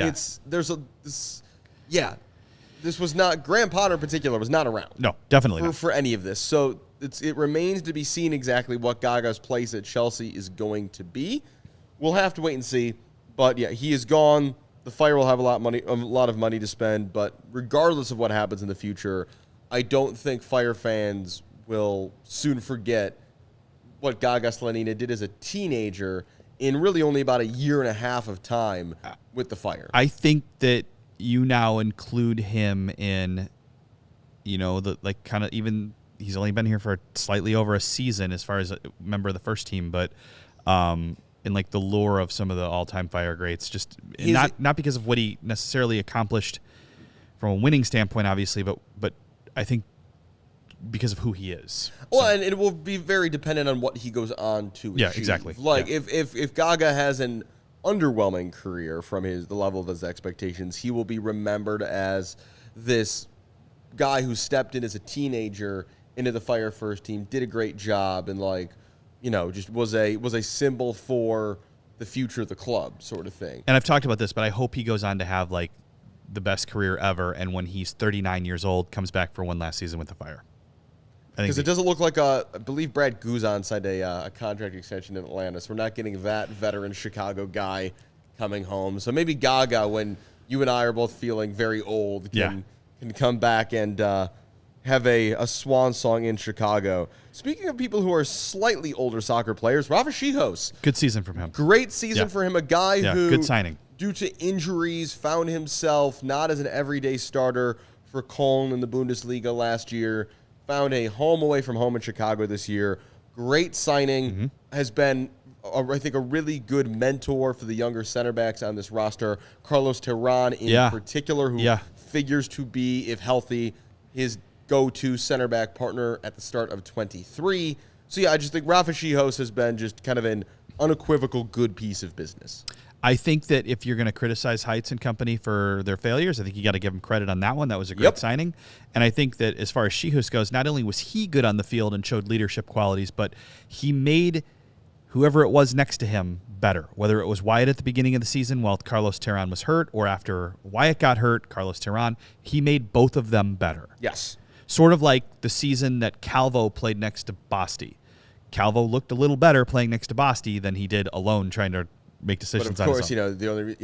This was not, Graham Potter in particular was not around. No, definitely not. For any of this. So it remains to be seen exactly what Gaga's place at Chelsea is going to be. We'll have to wait and see. But yeah, he is gone. The Fire will have a lot of money to spend. But regardless of what happens in the future, I don't think Fire fans will soon forget what Gaga Slonina did as a teenager in really only about a year and a half of time with the Fire. I think that you now include him in, he's only been here for slightly over a season as far as a member of the first team, but in like the lure of some of the all-time Fire greats, just not because of what he necessarily accomplished from a winning standpoint, obviously, but I think because of who he is. Well, and it will be very dependent on what he goes on to achieve. Yeah, exactly. If Gaga has an underwhelming career from the level of his expectations, he will be remembered as this guy who stepped in as a teenager into the Fire first team, did a great job, and just was a symbol for the future of the club, sort of thing. And I've talked about this, but I hope he goes on to have like the best career ever, and when he's 39 years old, comes back for one last season with the Fire. Because it doesn't look like I believe Brad Guzan signed a contract extension in Atlanta, so we're not getting that veteran Chicago guy coming home. So maybe Gaga, when you and I are both feeling very old, can come back and have a swan song in Chicago. Speaking of people who are slightly older soccer players, Rafael Czichos. Good season from him. Great season for him. A guy who, good signing, due to injuries, found himself not as an everyday starter for Köln in the Bundesliga last year. Found a home away from home in Chicago this year. Great signing. Has been, I think, a really good mentor for the younger center backs on this roster. Carlos Teran in particular, who figures to be, if healthy, his go-to center back partner at the start of 23. So, I just think Rafael Czichos has been just kind of an unequivocal good piece of business. I think that if you're going to criticize Heights and company for their failures, I think you got to give them credit on that one. That was a great signing. And I think that as far as Shihos goes, not only was he good on the field and showed leadership qualities, but he made whoever it was next to him better, whether it was Wyatt at the beginning of the season while Carlos Teran was hurt, or after Wyatt got hurt, Carlos Teran, he made both of them better. Yes. Sort of like the season that Calvo played next to Basti. Calvo looked a little better playing next to Basti than he did alone trying to make decisions on his own. But of course, the only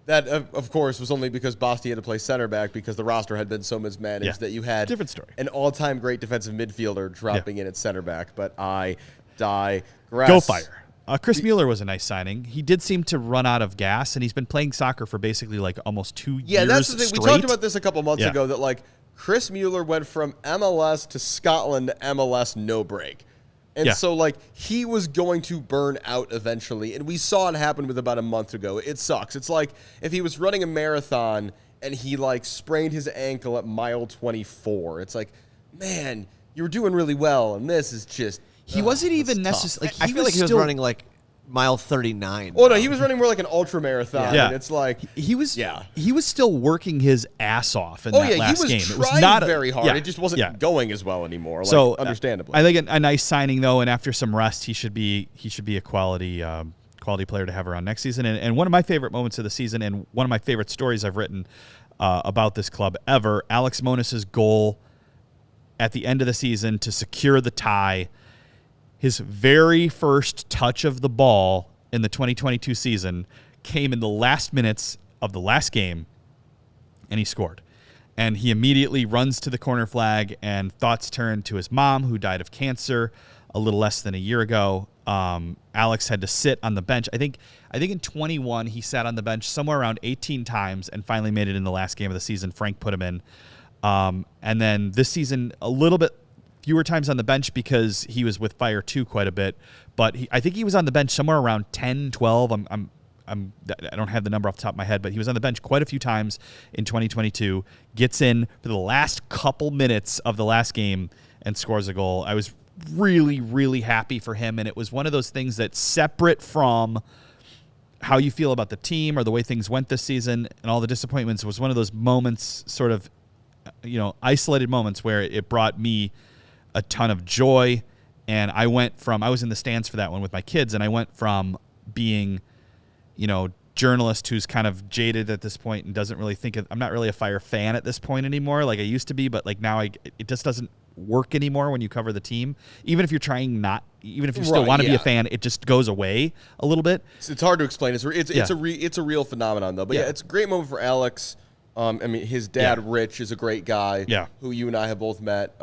that of course was only because Basti had to play center back because the roster had been so mismanaged that you had different story. An all-time great defensive midfielder dropping in at center back. But I digress. Go Fire. Chris Mueller was a nice signing. He did seem to run out of gas, and he's been playing soccer for basically like almost 2 years. Yeah, that's the thing. Straight. We talked about this a couple months ago that like Chris Mueller went from MLS to Scotland to MLS no break. And so, like, he was going to burn out eventually. And we saw it happen with about a month ago. It sucks. It's like if he was running a marathon and he, like, sprained his ankle at mile 24. It's like, man, you were doing really well, and this is just... He wasn't even necessarily... I feel like he was running, like, mile 39. Oh, no, he was running more like an ultra marathon. Yeah. And it's like... He was still working his ass off in that last game. He was trying very hard. It just wasn't going as well anymore, so, understandably. I think a nice signing, though, and after some rest, he should be a quality player to have around next season. And one of my favorite moments of the season and one of my favorite stories I've written about this club ever, Alex Monis' goal at the end of the season to secure the tie. His very first touch of the ball in the 2022 season came in the last minutes of the last game, and he scored. And he immediately runs to the corner flag, and thoughts turn to his mom, who died of cancer a little less than a year ago. Alex had to sit on the bench. I think in 21 he sat on the bench somewhere around 18 times and finally made it in the last game of the season. Frank put him in. And then this season, a little bit fewer times on the bench because he was with Fire 2 quite a bit, but I think he was on the bench somewhere around 10, 12. I don't have the number off the top of my head, but he was on the bench quite a few times in 2022, gets in for the last couple minutes of the last game and scores a goal. I was really, really happy for him, and it was one of those things that, separate from how you feel about the team or the way things went this season and all the disappointments, was one of those moments, sort of, isolated moments where it brought me a ton of joy. And I was in the stands for that one with my kids, and I went from being, journalist who's kind of jaded at this point and doesn't really I'm not really a Fire fan at this point anymore, like I used to be, but like now it just doesn't work anymore when you cover the team. Even if you still want to be a fan, it just goes away a little bit. It's hard to explain. It's a real phenomenon though. But it's a great moment for Alex. His dad, Rich, is a great guy who you and I have both met.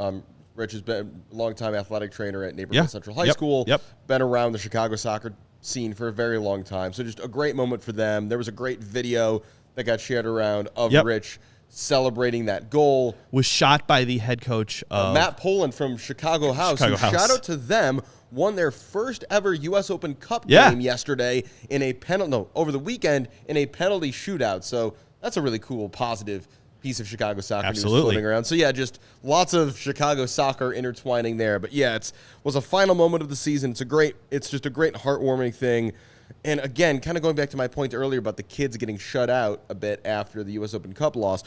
Rich has been a longtime athletic trainer at Neighborhood Central High School. Been around the Chicago soccer scene for a very long time. So just a great moment for them. There was a great video that got shared around of Rich celebrating that goal. Was shot by the head coach of Matt Poland from Chicago House. Shout out to them. Won their first ever U.S. Open Cup game yesterday over the weekend in a penalty shootout. So that's a really cool, positive piece of Chicago soccer news floating around. So just lots of Chicago soccer intertwining there. But it was a final moment of the season. It's just a great heartwarming thing. And again, kind of going back to my point earlier about the kids getting shut out a bit after the U.S. Open Cup loss.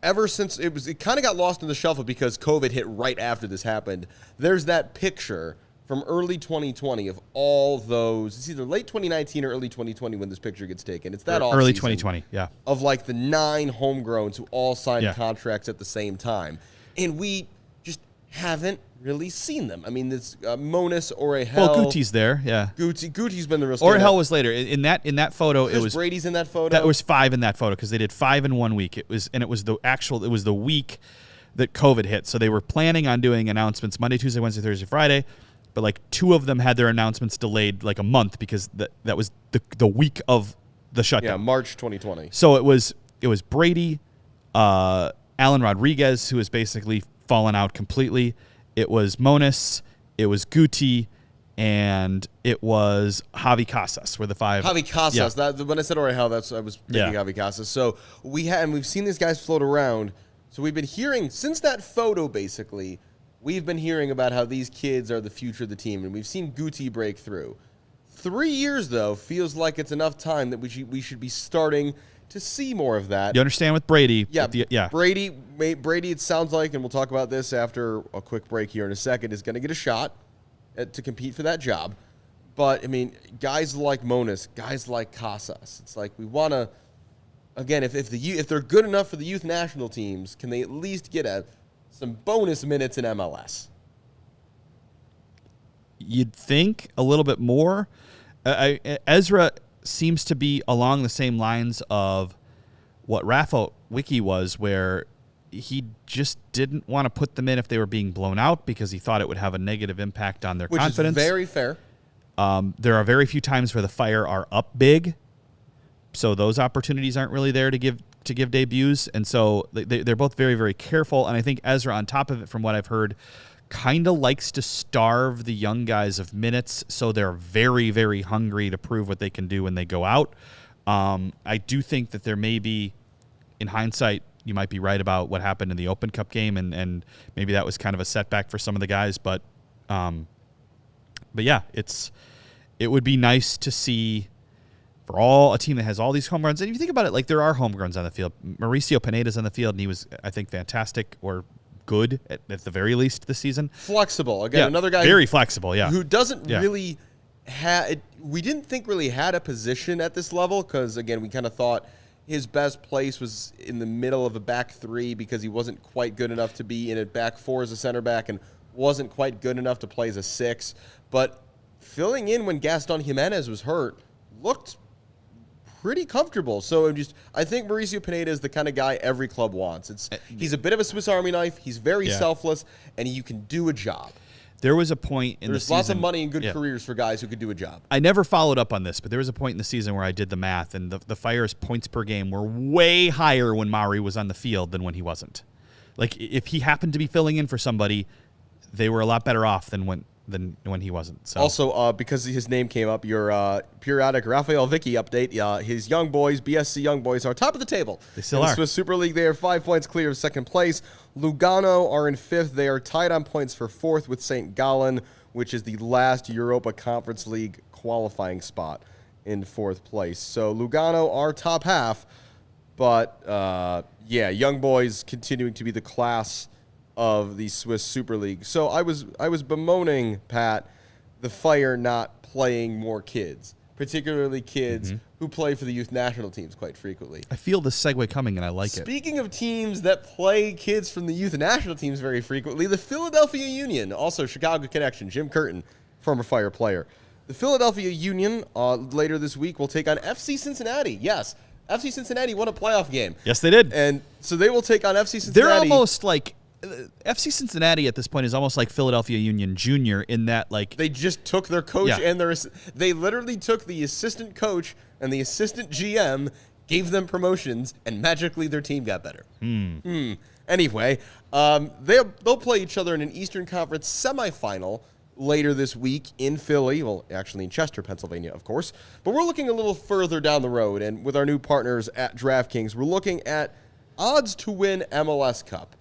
Ever since it kind of got lost in the shuffle because COVID hit right after this happened. There's that picture from early 2020 of all those. It's either late 2019 or early 2020 when this picture gets taken. It's that early 2020, of like the 9 homegrowns who all signed contracts at the same time, and we just haven't really seen them. I mean, this Monus or a Hell. Well, Guti's there, Guti's been the real. Or Hell was later. In that photo, Chris it was Brady's in that photo. That was 5 in that photo because they did 5 in 1 week. It was the week that COVID hit. So they were planning on doing announcements Monday, Tuesday, Wednesday, Thursday, Friday, but like 2 of them had their announcements delayed like a month because that was the week of the shutdown. Yeah, March 2020. So it was Brady, Alan Rodriguez, who has basically fallen out completely. It was Monus, it was Guti, and it was Javi Casas were the 5. Javi Casas. Yeah. When I said Orejuela, I was thinking Javi Casas. So we've seen these guys float around. So we've been hearing, since that photo basically, we've been hearing about how these kids are the future of the team, and we've seen Guti break through. 3 years, though, feels like it's enough time that we should be starting to see more of that. You understand with Brady? Yeah. Brady, it sounds like, and we'll talk about this after a quick break here in a second, is going to get a shot to compete for that job. But, I mean, guys like Monus, guys like Casas, it's like we want to, again, if they're good enough for the youth national teams, can they at least get some bonus minutes in MLS? You'd think a little bit more. Ezra seems to be along the same lines of what Rafa Wiki was, where he just didn't want to put them in if they were being blown out because he thought it would have a negative impact on their confidence. Which is very fair. There are very few times where the Fire are up big, so those opportunities aren't really there to give debuts, and so they're both very, very careful. And I think Ezra, on top of it, from what I've heard, kind of likes to starve the young guys of minutes, so they're very, very hungry to prove what they can do when they go out. I do think that there may be, in hindsight, you might be right about what happened in the Open Cup game, and maybe that was kind of a setback for some of the guys. But yeah, it would be nice to see for a team that has all these home runs. And if you think about it, like there are home runs on the field. Mauricio Pineda's on the field, and he was, I think, fantastic or good at the very least this season. Flexible. Again, another guy. Very flexible, yeah. Who doesn't really we didn't think really had a position at this level because, again, we kind of thought his best place was in the middle of a back 3 because he wasn't quite good enough to be in a back 4 as a center back and wasn't quite good enough to play as a 6. But filling in when Gaston Jimenez was hurt looked pretty comfortable. So I think Mauricio Pineda is the kind of guy every club wants. He's a bit of a Swiss Army knife. He's very selfless, and you can do a job. There was a point in the season. There's lots of money and good careers for guys who could do a job. I never followed up on this, but there was a point in the season where I did the math, and the Fire's points per game were way higher when Maury was on the field than when he wasn't. Like, if he happened to be filling in for somebody, they were a lot better off than when he wasn't. So. Also, because his name came up, your periodic Rafael Vicky update, his young boys, BSC young boys, are top of the table. They still are. In the Swiss Super League, they are 5 points clear of second place. Lugano are in 5th. They are tied on points for 4th with St. Gallen, which is the last Europa Conference League qualifying spot in 4th place. So Lugano are top half, but young boys continuing to be the class of the Swiss Super League. So I was bemoaning, Pat, the Fire not playing more kids, particularly kids who play for the youth national teams quite frequently. I feel this segue coming, and I like it. Speaking of teams that play kids from the youth national teams very frequently, the Philadelphia Union, also Chicago connection, Jim Curtin, former Fire player. The Philadelphia Union later this week will take on FC Cincinnati. Yes, FC Cincinnati won a playoff game. Yes, they did. And so they will take on FC Cincinnati. They're almost like FC Cincinnati at this point is almost like Philadelphia Union Junior in that, like, they just took their coach and they literally took the assistant coach and the assistant GM, gave them promotions, and magically their team got better. Anyway, they'll play each other in an Eastern Conference semifinal later this week in Philly. Well, actually in Chester, Pennsylvania, of course. But we're looking a little further down the road, and with our new partners at DraftKings, we're looking at odds to win MLS Cup.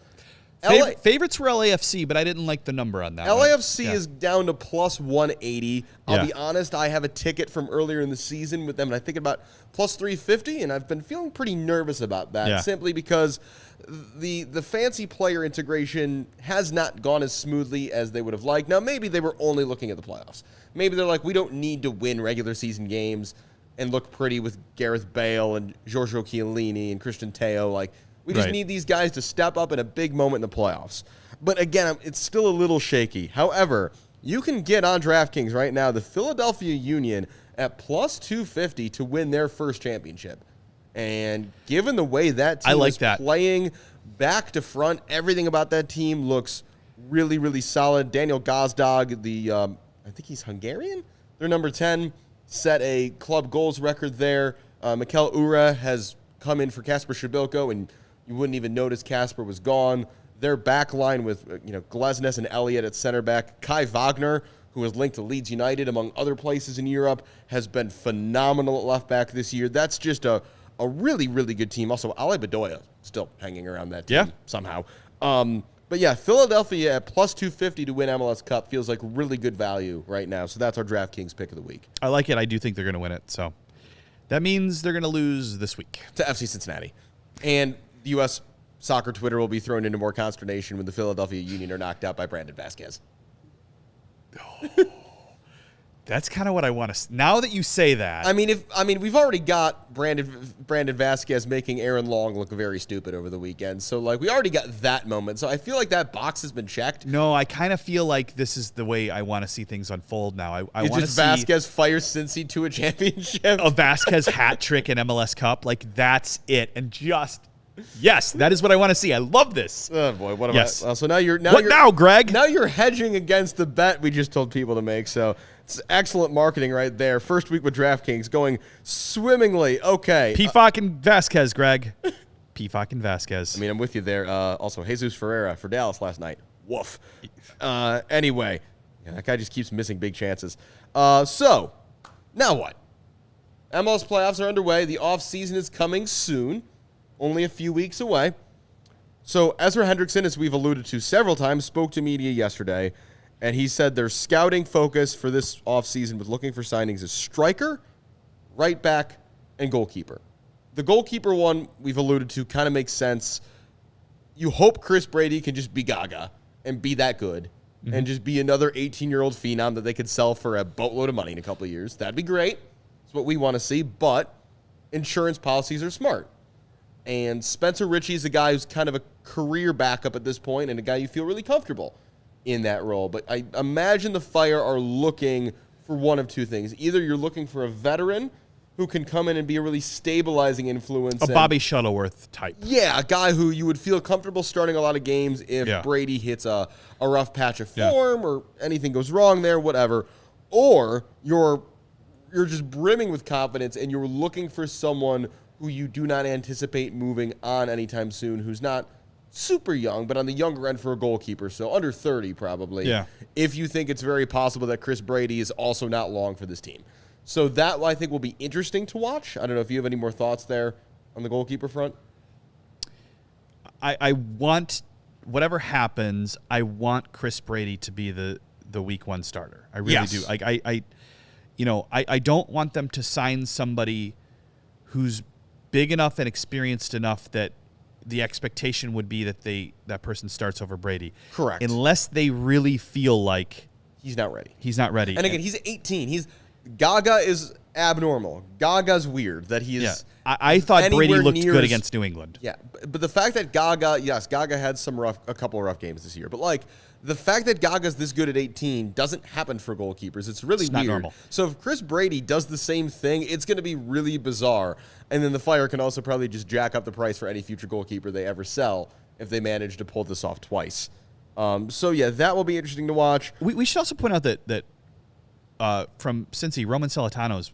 Favorites were LAFC, but I didn't like the number on that. LAFC is down to plus 180. I'll be honest, I have a ticket from earlier in the season with them, and I think about plus 350, and I've been feeling pretty nervous about that, simply because the fancy player integration has not gone as smoothly as they would have liked. Now, maybe they were only looking at the playoffs. Maybe they're like, we don't need to win regular season games and look pretty with Gareth Bale and Giorgio Chiellini and Christian Teo. Like, we just need these guys to step up in a big moment in the playoffs. But again, it's still a little shaky. However, you can get on DraftKings right now the Philadelphia Union at plus 250 to win their first championship. And given the way that team is playing back to front, everything about that team looks really, really solid. Daniel Gazdag, I think he's Hungarian. They're number 10, set a club goals record there. Mikel Ura has come in for Kasper Przybylko, and you wouldn't even notice Kasper was gone. Their back line with Glesnes and Elliott at center back. Kai Wagner, who is linked to Leeds United, among other places in Europe, has been phenomenal at left back this year. That's just a really, really good team. Also, Ale Bedoya still hanging around that team somehow. But yeah, Philadelphia at plus 250 to win MLS Cup feels like really good value right now. So that's our DraftKings pick of the week. I like it. I do think they're going to win it. So that means they're going to lose this week to FC Cincinnati. And the U.S. soccer Twitter will be thrown into more consternation when the Philadelphia Union are knocked out by Brandon Vasquez. That's kind of what I want to. Now that you say that, I mean, we've already got Brandon Vasquez making Aaron Long look very stupid over the weekend. So like, we already got that moment. So I feel like that box has been checked. No, I kind of feel like this is the way I want to see things unfold now. I want to see Vasquez fires Cincy to a championship. A Vasquez hat trick in MLS Cup, like that's it, and just. Yes, that is what I want to see. I love this. Oh boy, what am yes. I? So now you're Greg? Now you're hedging against the bet we just told people to make. So it's excellent marketing right there. First week with DraftKings going swimmingly. Okay. P-fucking Vasquez, Greg. P-fucking Vasquez. I mean, I'm with you there. Also, Jesus Ferreira for Dallas last night. Woof. Anyway, that guy just keeps missing big chances. So now what? MLS playoffs are underway. The offseason is coming soon. Only a few weeks away. So Ezra Hendrickson, as we've alluded to several times, spoke to media yesterday, and he said their scouting focus for this offseason with looking for signings is striker, right back, and goalkeeper. The goalkeeper one we've alluded to kind of makes sense. You hope Chris Brady can just be Gaga and be that good and just be another 18-year-old phenom that they could sell for a boatload of money in a couple of years. That'd be great. That's what we want to see, but insurance policies are smart. And Spencer Ritchie is a guy who's kind of a career backup at this point and a guy you feel really comfortable in that role. But I imagine the Fire are looking for one of two things. Either you're looking for a veteran who can come in and be a really stabilizing influence. A Bobby Shuttleworth type. Yeah, a guy who you would feel comfortable starting a lot of games if Brady hits a rough patch of form or anything goes wrong there, whatever. Or you're just brimming with confidence and you're looking for someone who you do not anticipate moving on anytime soon, who's not super young, but on the younger end for a goalkeeper, so under 30 probably. Yeah. If you think it's very possible that Chris Brady is also not long for this team. So that, I think, will be interesting to watch. I don't know if you have any more thoughts there on the goalkeeper front. I want, whatever happens, I want Chris Brady to be the week one starter. I really do. I don't want them to sign somebody who's big enough and experienced enough that the expectation would be that that person starts over Brady. Correct. Unless they really feel like he's not ready. He's not ready. And again, he's 18. Gaga is abnormal. Gaga's weird that he is. Yeah. I thought Brady looked good against New England. Yeah, but the fact that Gaga had a couple of rough games this year, but like the fact that Gaga's this good at 18 doesn't happen for goalkeepers. It's really weird. Not normal. So if Chris Brady does the same thing, it's going to be really bizarre. And then the Fire can also probably just jack up the price for any future goalkeeper they ever sell if they manage to pull this off twice. So yeah, that will be interesting to watch. We should also point out that from Cincy, Roman Celentano's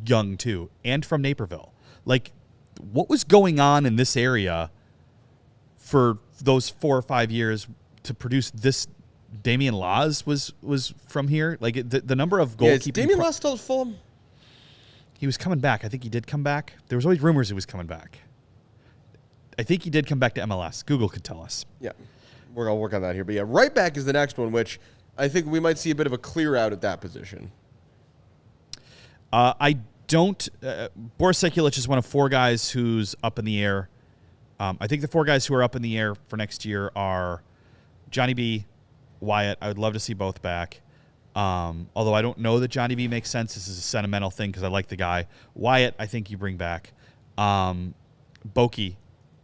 young too, and from Naperville. Like, what was going on in this area for those 4 or 5 years to produce this? Damian Laws was from here. Like the number of goalkeeping. Yeah, Damian Laws still at Fulham? He was coming back. I think he did come back. There was always rumors he was coming back. I think he did come back to MLS. Google could tell us. Yeah, we're going to work on that here. But yeah, right back is the next one, which I think we might see a bit of a clear out at that position. Boris Sekulic is one of 4 guys who's up in the air. I think the 4 guys who are up in the air for next year are Johnny B, Wyatt. I would love to see both back. Although I don't know that Johnny B makes sense. This is a sentimental thing because I like the guy. Wyatt, I think you bring back. Boki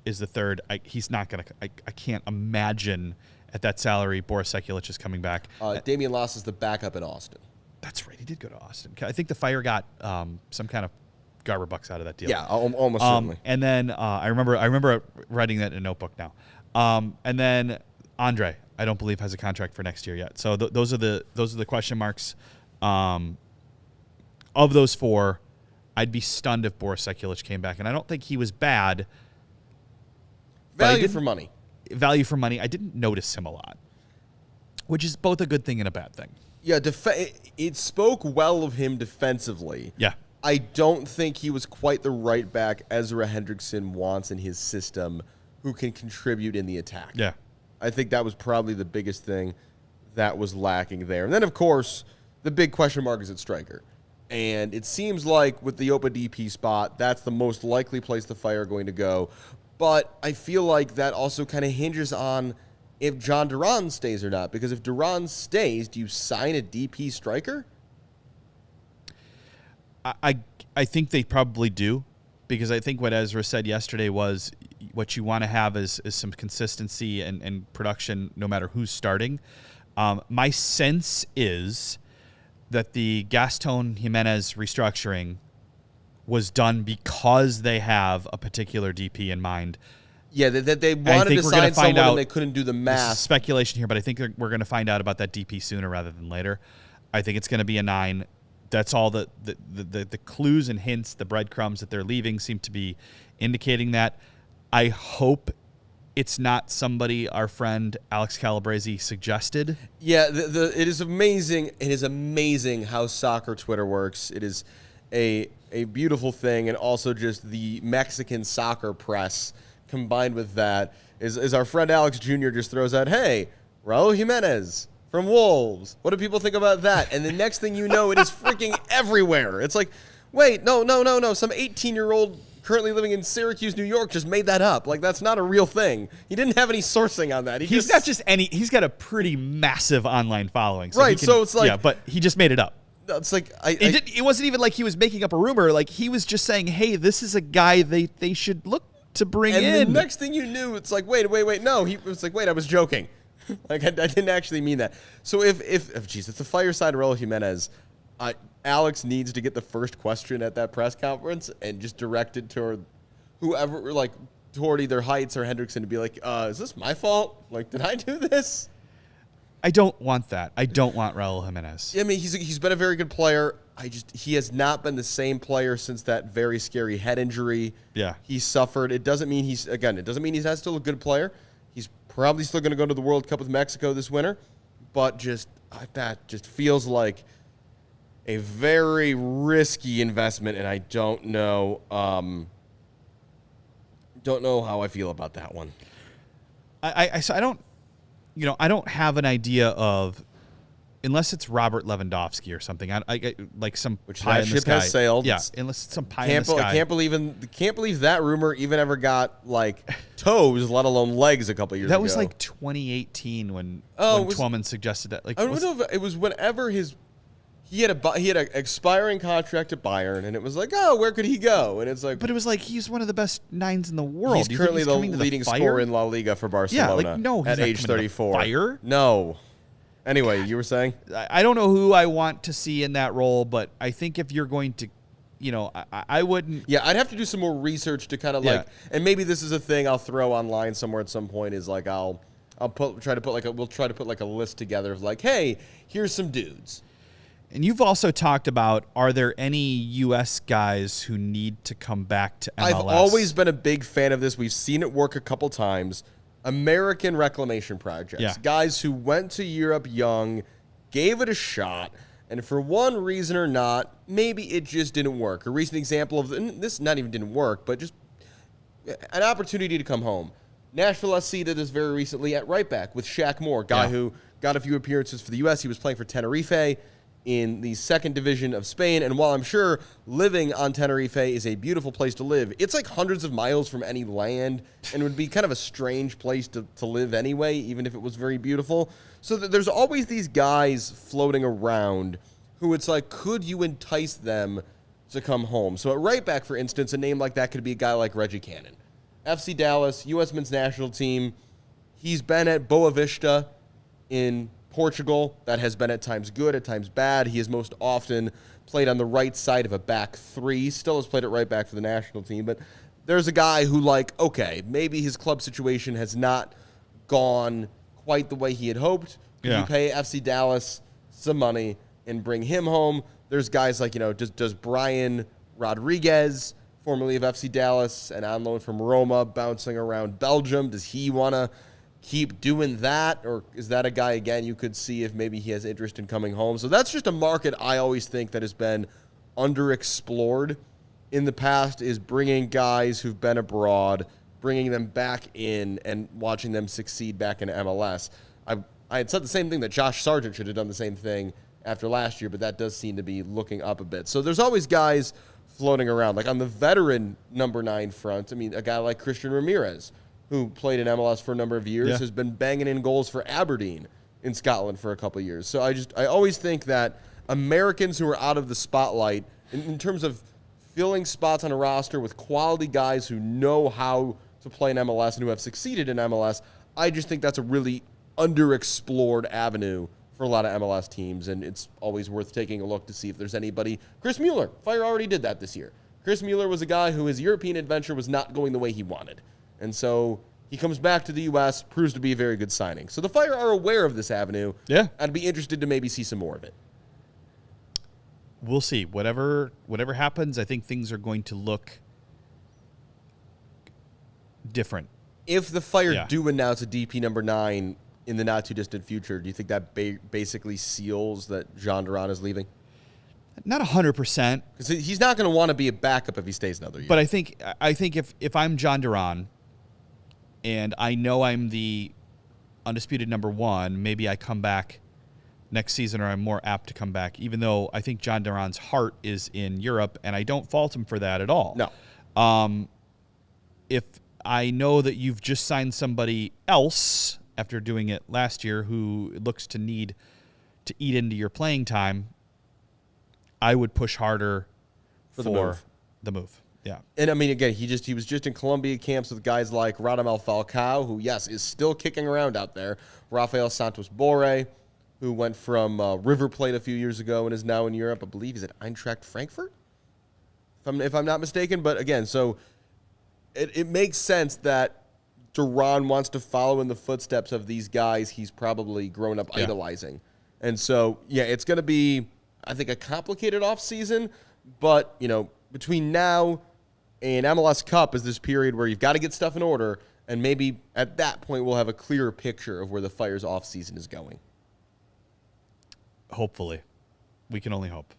is the third. He's not going to – I can't imagine at that salary Boris Sekulic is coming back. Damian Lass is the backup in Austin. That's right. He did go to Austin. I think the Fire got some kind of Garber bucks out of that deal. Yeah, almost certainly. And then I remember writing that in a notebook now. And then Andre, I don't believe has a contract for next year yet. So those are the question marks. Of those four, I'd be stunned if Boris Sekulic came back, and I don't think he was bad. Value for money. Value for money. I didn't notice him a lot, which is both a good thing and a bad thing. Yeah, it spoke well of him defensively. Yeah. I don't think he was quite the right back Ezra Hendrickson wants in his system who can contribute in the attack. Yeah. I think that was probably the biggest thing that was lacking there. And then, of course, the big question mark is at striker. And it seems like with the open DP spot, that's the most likely place the Fire are going to go. But I feel like that also kind of hinges on if Jhon Duran stays or not. Because if Duran stays, do you sign a DP striker? I think they probably do, because I think what Ezra said yesterday was what you want to have is some consistency and production no matter who's starting. My sense is that the Gaston Jimenez restructuring was done because they have a particular DP in mind. Yeah, that they wanted to sign someone and they couldn't do the math. This is speculation here, but I think we're going to find out about that DP sooner rather than later. I think it's going to be a 9. That's all the clues and hints, the breadcrumbs that they're leaving seem to be indicating that. I hope it's not somebody our friend Alex Calabrese suggested. Yeah, it is amazing. It is amazing how soccer Twitter works. It is a beautiful thing, and also just the Mexican soccer press combined with that is our friend Alex Jr. just throws out, hey, Raul Jimenez from Wolves. What do people think about that? And the next thing you know, it is freaking everywhere. It's like, wait, no. Some 18-year-old currently living in Syracuse, New York just made that up. Like, that's not a real thing. He didn't have any sourcing on that. He's got a pretty massive online following. So right, so it's like... Yeah, but he just made it up. It's like... It wasn't even like he was making up a rumor. Like, he was just saying, hey, this is a guy they should look to bring in. And the next thing you knew, it's like, wait, no. He was like, wait, I was joking. Like, I didn't actually mean that. So if it's the Fire side of Raul Jimenez, Alex needs to get the first question at that press conference and just direct it toward whoever, like, toward either Heights or Hendrickson to be like, is this my fault? Like, did I do this? I don't want that. I don't want Raul Jimenez. I mean, he's been a very good player. He has not been the same player since that very scary head injury. Yeah. He suffered. It doesn't mean he's not still a good player. He's probably still going to go to the World Cup with Mexico this winter, but that just feels like a very risky investment, and I don't know how I feel about that one. I don't have an idea of, unless it's Robert Lewandowski or something. I like some which pie that in the ship sky. has sailed. Yeah, unless it's some pie in the sky. Can't believe that rumor even ever got like toes, let alone legs, a couple years ago. That was like 2018 when Twellman suggested that. Like, I don't know if it was whenever he had an expiring contract at Bayern, and it was like, oh, where could he go? And it's like, but it was like he's one of the best 9s in the world. He's currently the leading scorer in La Liga for Barcelona. Yeah, like no, he's at not age 34. Fire? No. Anyway, you were saying? I don't know who I want to see in that role, but I think if you're going to, I wouldn't. Yeah, I'd have to do some more research to kind of like, and maybe this is a thing I'll throw online somewhere at some point. Is like we'll try to put like a list together of like, hey, here's some dudes. And you've also talked about, are there any U.S. guys who need to come back to MLS? I've always been a big fan of this. We've seen it work a couple times. American reclamation projects. Yeah. Guys who went to Europe young, gave it a shot, and for one reason or not, maybe it just didn't work. A recent example of this not even didn't work, but just an opportunity to come home. Nashville SC did this very recently at right back with Shaq Moore, guy who got a few appearances for the U.S. He was playing for Tenerife in the second division of Spain, and while I'm sure living on Tenerife is a beautiful place to live, it's like hundreds of miles from any land and would be kind of a strange place to live anyway, even if it was very beautiful. So there's always these guys floating around who it's like, could you entice them to come home? So at right back, for instance, a name like that could be a guy like Reggie Cannon. FC Dallas, U.S. men's national team. He's been at Boa Vista in Portugal. That has been at times good, at times bad. He has most often played on the right side of a back three. Still has played at right back for the national team. But there's a guy who, like, okay, maybe his club situation has not gone quite the way he had hoped. You pay FC Dallas some money and bring him home. There's guys like, does Brian Rodriguez, formerly of FC Dallas and on loan from Roma, bouncing around Belgium, does he want to keep doing that? Or is that a guy, again, you could see if maybe he has interest in coming home? So that's just a market I always think that has been underexplored in the past, is bringing guys who've been abroad, bringing them back in and watching them succeed back in MLS. I had said the same thing, that Josh Sargent should have done the same thing after last year, but that does seem to be looking up a bit. So there's always guys floating around. Like on the veteran number 9 front, I mean, a guy like Christian Ramirez, who played in MLS for a number of years, has been banging in goals for Aberdeen in Scotland for a couple of years. So I always think that Americans who are out of the spotlight, in terms of filling spots on a roster with quality guys who know how to play in MLS and who have succeeded in MLS, I just think that's a really underexplored avenue for a lot of MLS teams, and it's always worth taking a look to see if there's anybody. Chris Mueller, Fire already did that this year. Chris Mueller was a guy who his European adventure was not going the way he wanted, and so he comes back to the U.S., proves to be a very good signing. So the Fire are aware of this avenue. Yeah. I'd be interested to maybe see some more of it. We'll see. Whatever happens, I think things are going to look different. If the Fire do announce a DP number 9 in the not-too-distant future, do you think that basically seals that Jhon Duran is leaving? Not 100%. Because he's not going to want to be a backup if he stays another year. But I think if I'm Jhon Duran and I know I'm the undisputed number 1, maybe I come back next season, or I'm more apt to come back, even though I think Jhon Duran's heart is in Europe, and I don't fault him for that at all. No. If I know that you've just signed somebody else after doing it last year who looks to need to eat into your playing time, I would push harder for the move. Yeah. And I mean, again, he was just in Colombia camps with guys like Radamel Falcao, who, yes, is still kicking around out there. Rafael Santos Borre, who went from River Plate a few years ago and is now in Europe. I believe he's at Eintracht Frankfurt, if I'm not mistaken. But again, so it makes sense that Duran wants to follow in the footsteps of these guys he's probably grown up idolizing. And so, it's going to be, I think, a complicated offseason. But, between now and MLS Cup is this period where you've got to get stuff in order. And maybe at that point we'll have a clearer picture of where the Fire's offseason is going. Hopefully. We can only hope.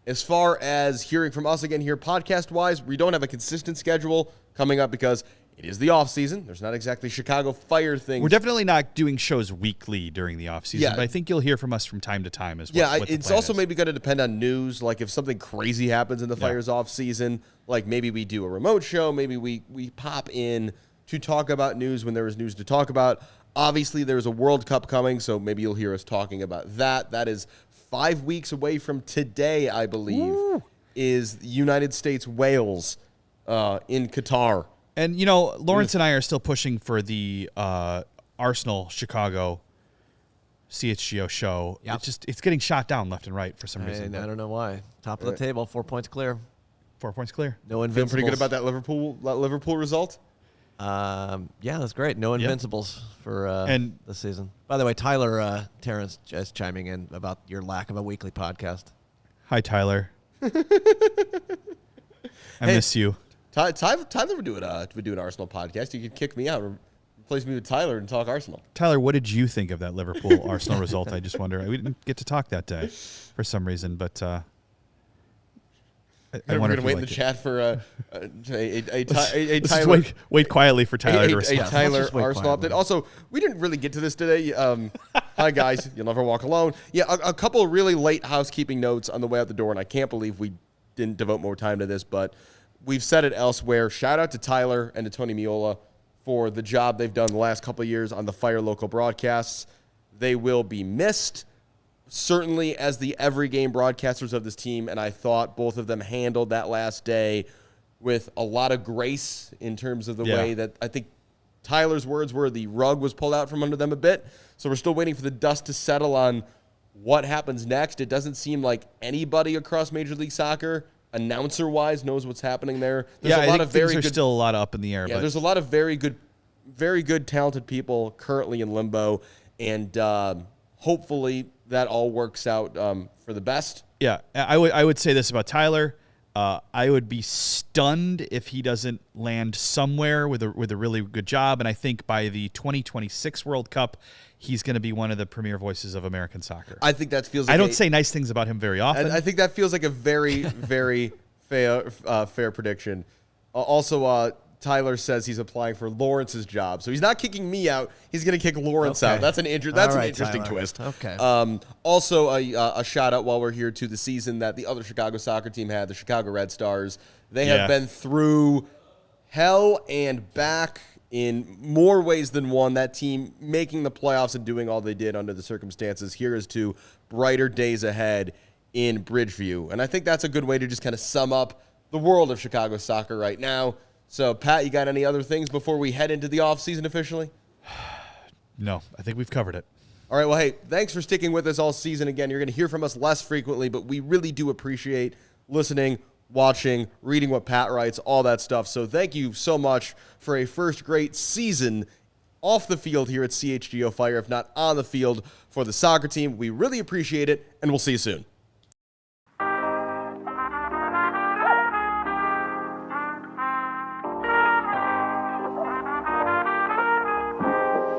As far as hearing from us again here podcast-wise, we don't have a consistent schedule coming up because it is the off-season. There's not exactly Chicago Fire things. We're definitely not doing shows weekly during the off-season, but I think you'll hear from us from time to time as well. Yeah, it's also maybe going to depend on news. Like if something crazy happens in the Fire's off-season, like maybe we do a remote show, maybe we pop in to talk about news when there is news to talk about. Obviously, there's a World Cup coming, so maybe you'll hear us talking about that. That is 5 weeks away from today, I believe, is United States-Wales in Qatar. And, Lawrence and I are still pushing for the Arsenal-Chicago CHGO show. Yep. It's getting shot down left and right for some reason. I don't know why. Top of the table, 4 points clear. 4 points clear. No invincibles. Feeling pretty good about that Liverpool result? That's great. No invincibles for the season. By the way, Tyler Terrence just chiming in about your lack of a weekly podcast. Hi, Tyler. I miss you. Tyler would do an Arsenal podcast. You could kick me out, replace me with Tyler, and talk Arsenal. Tyler, what did you think of that Liverpool Arsenal result? I just wonder. We didn't get to talk that day for some reason, but I we're going to wait in the chat for Tyler. Wait quietly for Tyler to respond. A Tyler Arsenal update. Also, we didn't really get to this today. Hi, guys. You'll never walk alone. Yeah, a couple of really late housekeeping notes on the way out the door, and I can't believe we didn't devote more time to this, but we've said it elsewhere. Shout out to Tyler and to Tony Miola for the job they've done the last couple of years on the Fire local broadcasts. They will be missed, certainly as the every game broadcasters of this team, and I thought both of them handled that last day with a lot of grace in terms of the way that I think Tyler's words were the rug was pulled out from under them a bit. So we're still waiting for the dust to settle on what happens next. It doesn't seem like anybody across Major League Soccer, announcer-wise, knows what's happening there. There's a lot of things are still a lot up in the air. Yeah, but there's a lot of very good, talented people currently in limbo, and hopefully that all works out for the best. Yeah, I would say this about Tyler. I would be stunned if he doesn't land somewhere with a really good job, and I think by the 2026 World Cup, he's going to be one of the premier voices of American soccer. I think that feels like I don't say nice things about him very often. I think that feels like a very, very fair prediction. Also, Tyler says he's applying for Lawrence's job. So he's not kicking me out. He's going to kick Lawrence out. That's an interesting twist. Okay. Also, a shout-out while we're here to the season that the other Chicago soccer team had, the Chicago Red Stars. They have been through hell and back in more ways than one. That team making the playoffs and doing all they did under the circumstances. Here is to brighter days ahead in Bridgeview. And I think that's a good way to just kind of sum up the world of Chicago soccer right now. So, Pat, you got any other things before we head into the offseason officially? No, I think we've covered it. All right, well, hey, thanks for sticking with us all season. Again, you're going to hear from us less frequently, but we really do appreciate listening, watching, reading what Pat writes, all that stuff. So thank you so much for a first great season off the field here at CHGO Fire, if not on the field for the soccer team. We really appreciate it, and we'll see you soon.